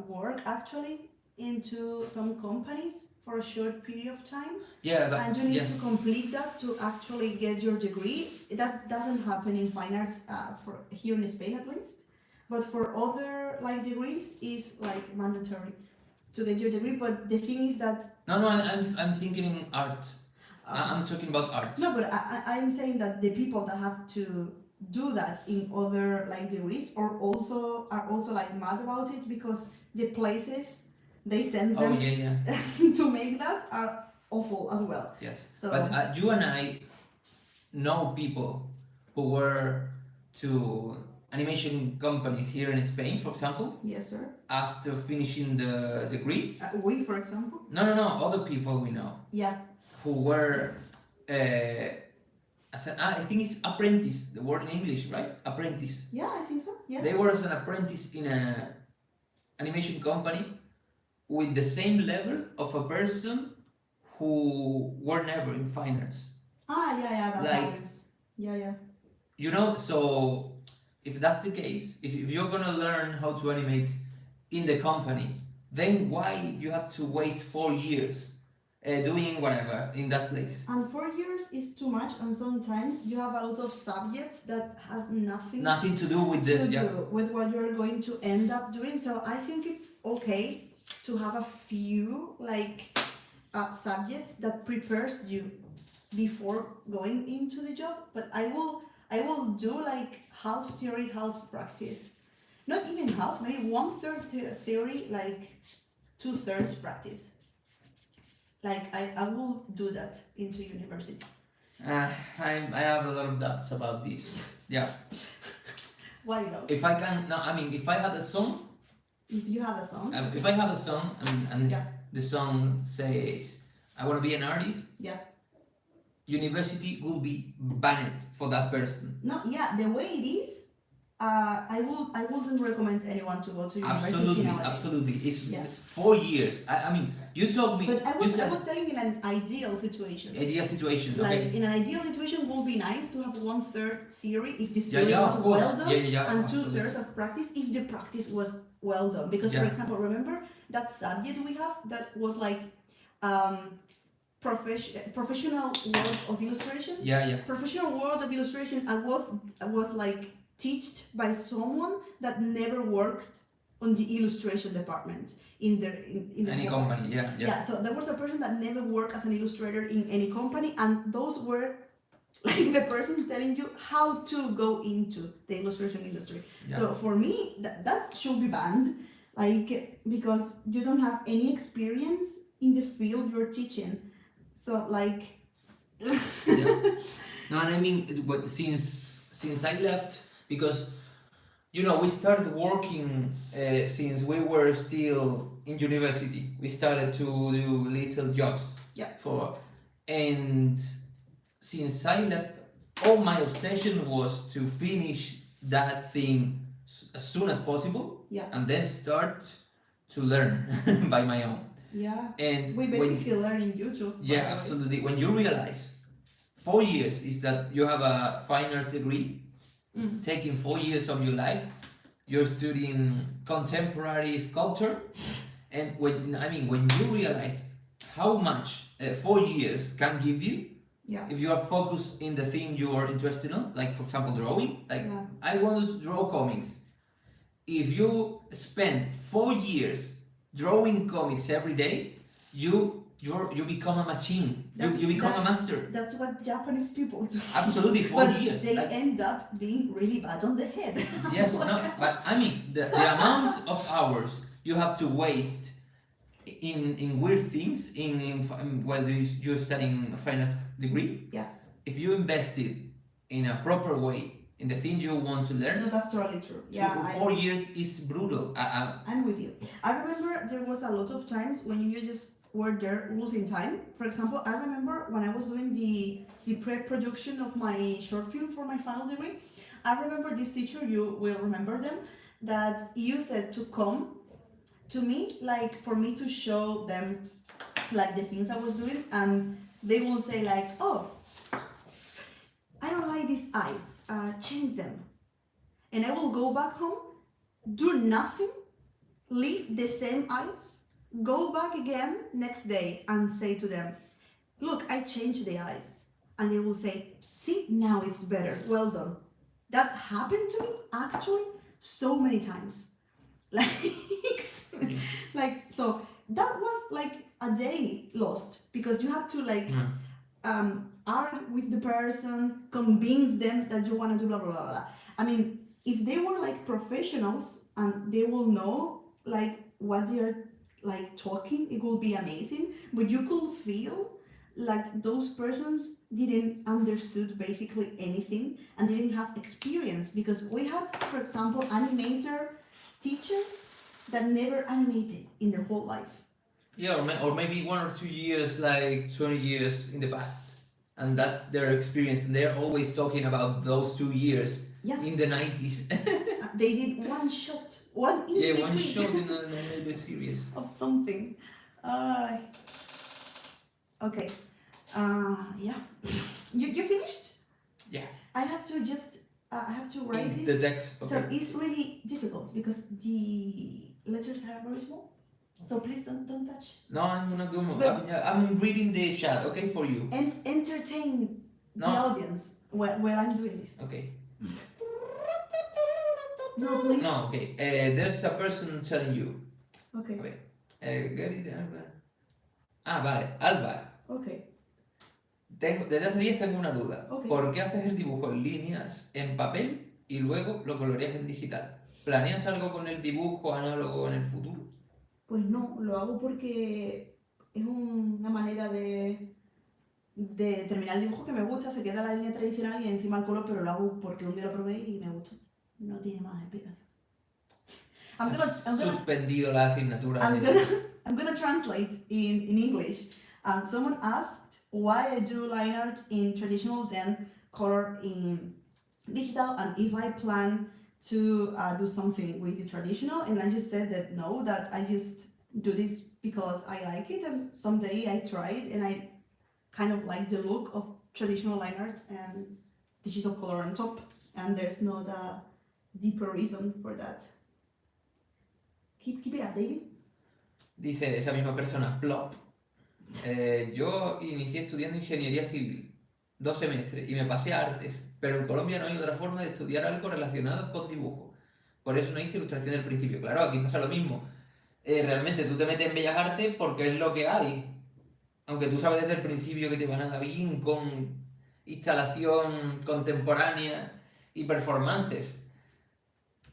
work actually into some companies for a short period of time, Yeah, but and you need to complete that to actually get your degree. That doesn't happen in fine arts for here in Spain at least, but for other like degrees is like mandatory to get your degree. But the thing is that no, I'm thinking in art. I'm talking about art. no, but I'm saying that the people that have to do that in other like degrees are also like mad about it, because the places they send them to make that are awful as well. Yes. So, but you and I know people who were to animation companies here in Spain, for example, yes, sir. after finishing the degree. We, for example. No, other people we know. Yeah. Who were, I think it's apprentice, the word in English, right? Apprentice. Yeah, I think so. Yes. They were as an apprentice in a animation company with the same level of a person who were never in fine arts. Yeah, that like, happens. Yeah. You know, so if that's the case, if you're gonna learn how to animate in the company, then why you have to wait 4 years doing whatever in that place? And 4 years is too much, and sometimes you have a lot of subjects that has nothing to do with with what you're going to end up doing. So I think it's okay to have a few like subjects that prepares you before going into the job. But I will do like half theory, half practice. Not even half, maybe 1/3 theory, like 2/3 practice. Like I will do that into university. I have a lot of doubts about this. Yeah. Why not? If I can, no, I mean, if I had a song. If you have a song. If I have a song and yeah. the song says, I want to be an artist. Yeah. University will be banned for that person. No, yeah, the way it is, I wouldn't recommend anyone to go to university nowadays. Absolutely. It's 4 years. I mean, you told me. But I was telling in an ideal situation. Ideal situation. Like okay. in an ideal situation, it would be nice to have 1/3 theory if the theory was well done, and 2/3 of practice if the practice was well done. Because for example, remember that subject we have that was like professional world of illustration. Professional world of illustration. I was like taught by someone that never worked on the illustration department in the any company. So there was a person that never worked as an illustrator in any company, and those were like the person telling you how to go into the illustration industry. So for me, that should be banned, like because you don't have any experience in the field you're teaching. So like. No, and I mean, since I left, because you know we started working since we were still in university. We started to do little jobs. And since I left, all my obsession was to finish that thing as soon as possible, and then start to learn by my own. And we basically learn in YouTube. Absolutely. When you realize 4 years is that you have a fine art degree, taking 4 years of your life, you're studying contemporary sculpture, and when you realize how much 4 years can give you, if you are focused in the thing you are interested in, like for example drawing, I want to draw comics. If you spend 4 years drawing comics every day, you become a machine. You become a master. That's what Japanese people do. Absolutely, 4 years. They end up being really bad on the head. Yes, no, but I mean the amount of hours you have to waste in weird things while you're studying a fine arts degree. If you invested in a proper way in the thing you want to learn. No, that's totally true. 4 years is brutal. I'm with you. I remember there was a lot of times when you just were there losing time. For example, I remember when I was doing the pre-production of my short film for my final degree, I remember this teacher, you will remember them, that used to come to me like for me to show them like the things I was doing, and they will say like, oh, I don't like these eyes, change them. And I will go back home, do nothing, leave the same eyes, go back again next day and say to them, look, I changed the eyes. And they will say, see, now it's better, well done. That happened to me actually so many times. Like, so that was like a day lost because you had to like argue with the person, convince them that you want to do blah blah blah blah. I mean, if they were like professionals and they will know like what they are like talking, it will be amazing. But you could feel like those persons didn't understood basically anything and didn't have experience, because we had, for example, animator teachers that never animated in their whole life. Yeah, or maybe 1 or 2 years, like 20 years in the past, and that's their experience. And they're always talking about those 2 years in the 90s. They did one shot, one in between. One shot in a series of something. Okay. Yeah. You finished? Yeah. I have to just I have to write this. The text. Okay. So it's really difficult because the letters are very small. So please don't touch. No, I'm gonna go. I'm reading the chat. Okay, for you. And entertain the audience while I'm doing this. Okay. No, please. No, okay. There's a person telling you. Okay. Get it, Alba. Vale, Alba. Okay. Desde hace días tengo una duda. Okay. ¿Por qué haces el dibujo en líneas en papel y luego lo coloreas en digital? ¿Planeas algo con el dibujo análogo en el futuro? Pues no, lo hago porque es una manera de terminar el dibujo que me gusta, se queda la línea tradicional y encima el color, pero lo hago porque un día lo probé y me gustó. No tiene más explicación. Suspendido la asignatura. I'm gonna translate in English. Someone asked why I do line art in traditional then color in digital, and if I plan to do something with the traditional, and I just said that no, that I just do this because I like it, and someday I try it and I kind of like the look of traditional line art and digital color on top, and there's not a deeper reason for that. Keep it up, David. Dice esa misma persona, plop. Yo inicié estudiando ingeniería civil, 2 semestres, y me pasé a artes, pero en Colombia no hay otra forma de estudiar algo relacionado con dibujo. Por eso no hice ilustración del principio. Claro, aquí pasa lo mismo. Realmente tú te metes en Bellas Artes porque es lo que hay. Aunque tú sabes desde el principio que te van a dar bien con instalación contemporánea y performances.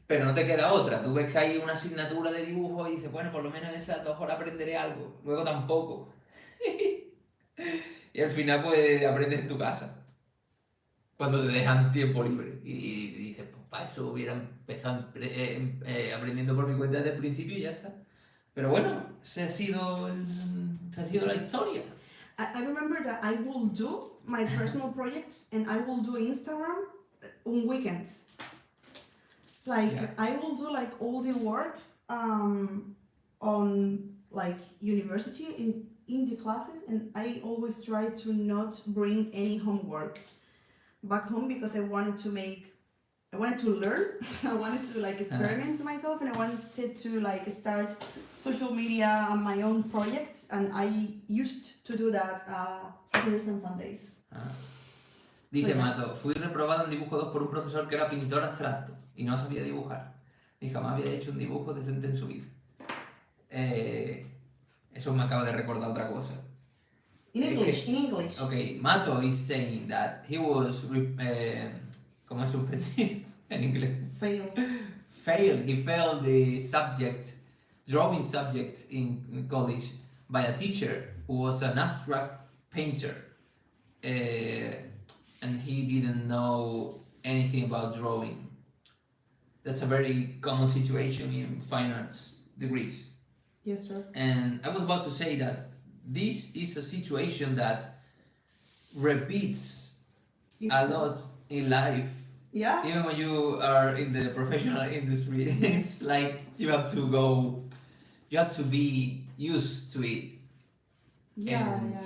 Pero no te queda otra. Tú ves que hay una asignatura de dibujo y dices, bueno, por lo menos en esas 2 horas aprenderé algo. Luego tampoco. Y al final pues aprendes en tu casa. Cuando te dejan tiempo libre. Y dices, pues para eso hubiera empezado aprendiendo por mi cuenta desde el principio y ya está. Pero bueno, esa ha sido la historia. I remember that I will do my personal projects and I will do Instagram on weekends. Like I will do like all the work on like university in the classes, and I always try to not bring any homework back home because I wanted to learn. I wanted to like experiment myself, and I wanted to like start social media and my own projects, and I used to do that Saturdays and Sundays. Dice Mato, fui reprobado en dibujo 2 por un profesor que era pintor abstracto y no sabía dibujar. Ni jamás había hecho un dibujo decente en su vida. Eso me acaba de recordar otra cosa. In English. Okay, Mato is saying that he was ¿cómo es suspendido en inglés? Failed. He failed the drawing subject in college by a teacher who was an abstract painter. And he didn't know anything about drawing. That's a very common situation in fine arts degrees. Yes, sir. And I was about to say that this is a situation that repeats a lot in life. Yeah. Even when you are in the professional industry, it's like you have to be used to it. Yeah, And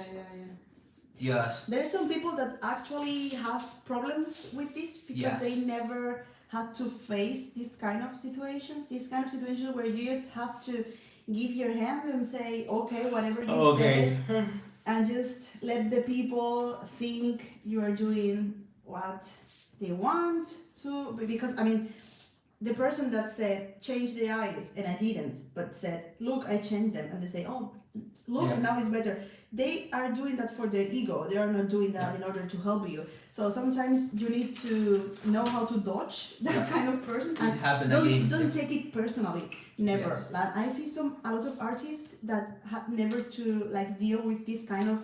yeah. There's some people that actually has problems with this because they Yes. never had to face this kind of situations. Where you just have to give your hand and say, okay, whatever you say, and just let the people think you are doing what they want to. Because I mean, the person that said change the eyes and I didn't, but said look, I changed them, and they say, oh, look, Yeah. now it's better. They are doing that for their ego. They are not doing that in order to help you. So sometimes you need to know how to dodge that kind of person, and don't take it personally. Never. Yes. Like, I see a lot of artists that had never to like deal with this kind of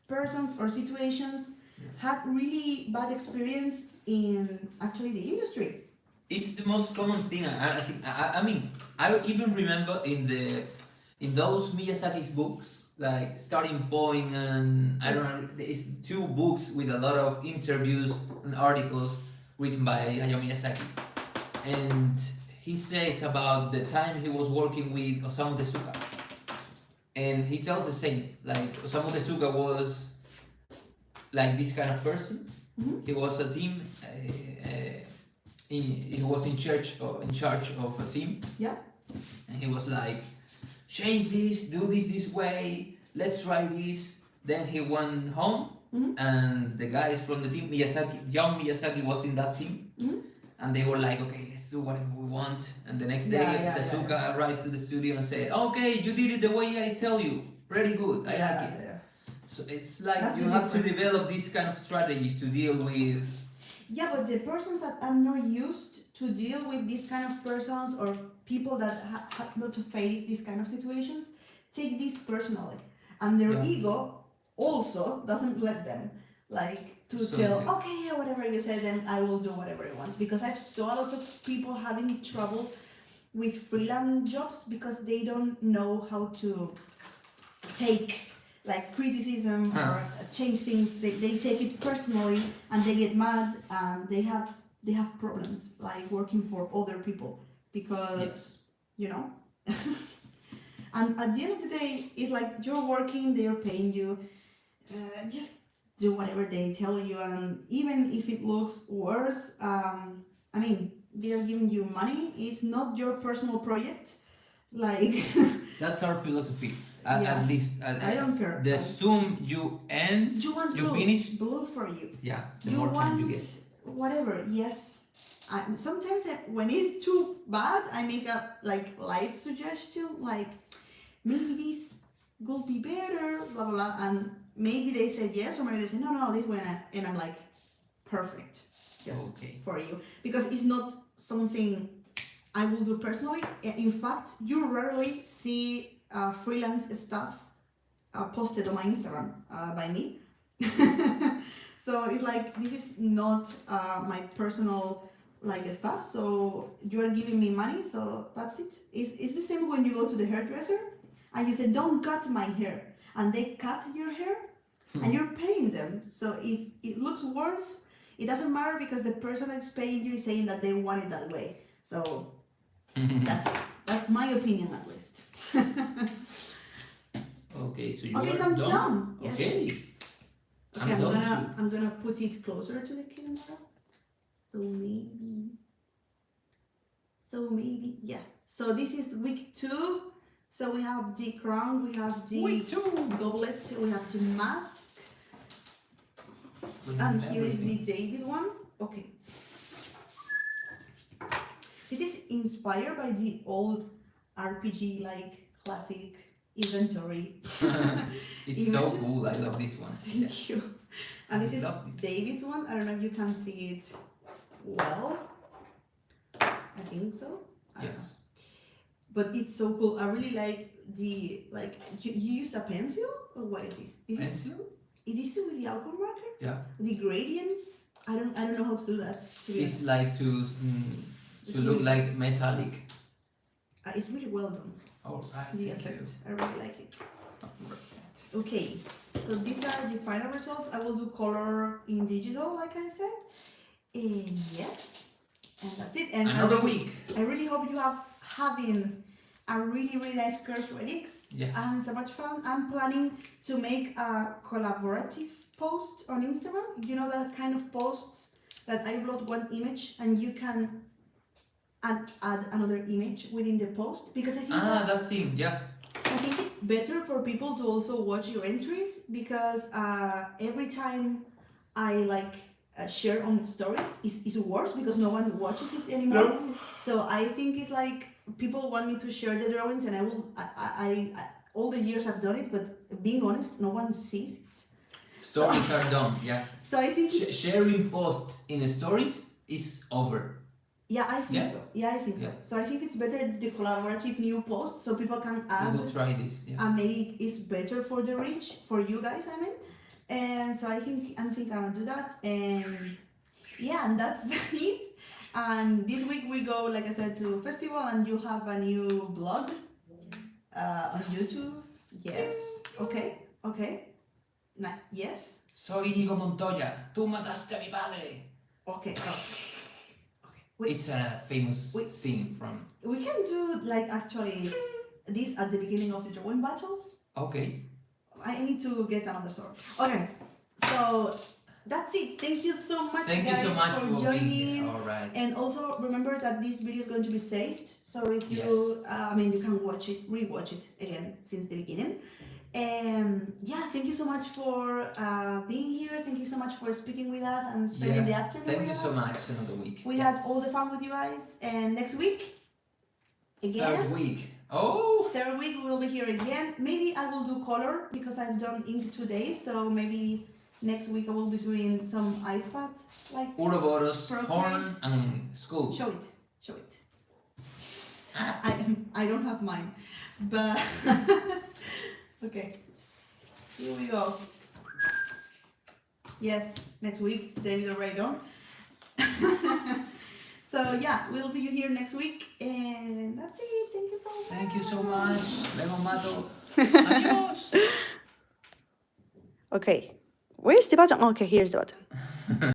persons or situations, had really bad experience in actually the industry. It's the most common thing. I mean, I even remember in those Miyazaki's books, like Starting Point, and I don't know, it's two books with a lot of interviews and articles written by Hayao Miyazaki, and he says about the time he was working with Osamu Tezuka, and he tells the same. Like Osamu Tezuka was like this kind of person. Mm-hmm. He was a team. He was in charge of a team. Yeah. And he was like, change this, do this way, let's try this. Then he went home, and the guys from the team, young Miyazaki was in that team, and they were like, okay, let's do whatever we want. And the next day, Tezuka arrived to the studio and said, okay, you did it the way I tell you, pretty good, I like it. Yeah. So it's like that's you have to develop these kind of strategies to deal with. Yeah, but the persons that are not used to deal with these kind of persons, or people that have not to face these kind of situations, take this personally, and their ego also doesn't let them like to tell, okay, yeah, whatever you say, then I will do whatever I want. Because I've saw a lot of people having trouble with freelance jobs because they don't know how to take like criticism or change things. They take it personally and they get mad, and they have problems like working for other people because you know. And at the end of the day, it's like you're working, they're paying you, just do whatever they tell you. And even if it looks worse, I mean, they're giving you money, it's not your personal project, like. That's our philosophy. At least I don't care. The soon you end, you finish blue for you. Yeah, the more time you get. Whatever. Yes. Sometimes when it's too bad, I make a like light suggestion, like maybe this could be better, blah blah blah, and maybe they say yes, or maybe they say no, this way, and I'm like, perfect, just for you, because it's not something I will do personally. In fact, you rarely see freelance stuff posted on my Instagram by me. So it's like, this is not my personal like stuff. So you are giving me money, so that's it. It's the same when you go to the hairdresser and you say, don't cut my hair, and they cut your hair and you're paying them. So if it looks worse, it doesn't matter, because the person that's paying you is saying that they want it that way. So that's it. That's my opinion, at least. Okay, so so I'm done. Okay. Yes. Okay, I'm gonna put it closer to the camera. So maybe yeah. So this is week 2. So we have the crown, we have the goblet, we have the mask, and here is the David one. Okay. This is inspired by the old RPG, like classic inventory. It's so cool. I love this one. Thank you. And this is David's one. I don't know if you can see it well. I think so. Yes. But it's so cool. I really like the you use a pencil, or what is this? Pencil? It is with the alcohol marker. Yeah. The gradients. I don't know how to do that. It's like to look like metallic. It's really well done. Oh, right. The effect. I really like it. Okay, so these are the final results. I will do color in digital, like I said. And yes, and that's it. And another week. I really hope you have having a really, really nice course, RELICS. Yes. And so much fun. I'm planning to make a collaborative post on Instagram. You know, that kind of posts that I upload one image and you can add another image within the post, because I think that thing, yeah. I think it's better for people to also watch your entries, because every time I share on stories is worse because no one watches it anymore. No. So I think it's like people want me to share the drawings, and I all the years I've done it, but being honest, no one sees it. Stories are done, yeah. So I think it's, Sharing post in the stories is over. yeah, I think Yeah? so. Yeah, I think so. Yeah. So I think it's better the collaborative new post, so people can We add, will try this, yeah. and maybe it's better for the reach for you guys. I mean, and so I think I'm gonna do that, and yeah, and that's it. And this week we go, like I said, to festival, and you have a new blog on YouTube. Yes. Okay. Okay. Yes. Soy Íñigo Montoya, tú mataste a mi padre. Okay. Okay. Wait. It's a famous Wait. scene from... We can do actually this at the beginning of the drawing battles. Okay. I need to get another sword. Okay, so that's it. Thank you so much, Thank you guys, so much for for joining. being here. Alright. And also remember that this video is going to be saved. So if you, Yes. you can watch it, rewatch it again since the beginning. Yeah, thank you so much for being here. Thank you so much for speaking with us and spending the afternoon Thank with you us. so much. Another week. We had all the fun with you guys, and next week, again. Third week. Oh! Third week we'll be here again. Maybe I will do color because I've done ink 2 days. So maybe next week I will be doing some iPad Ouroboros, Procreate. horn, and school. Show it. Show it. I don't have mine, but okay. Here we go. Yes, next week, David already done. So yeah, we'll see you here next week, and that's it. Thank you so much. Thank you so much. Lego Mato. Adios. Okay, where's the button? Okay, here's the button.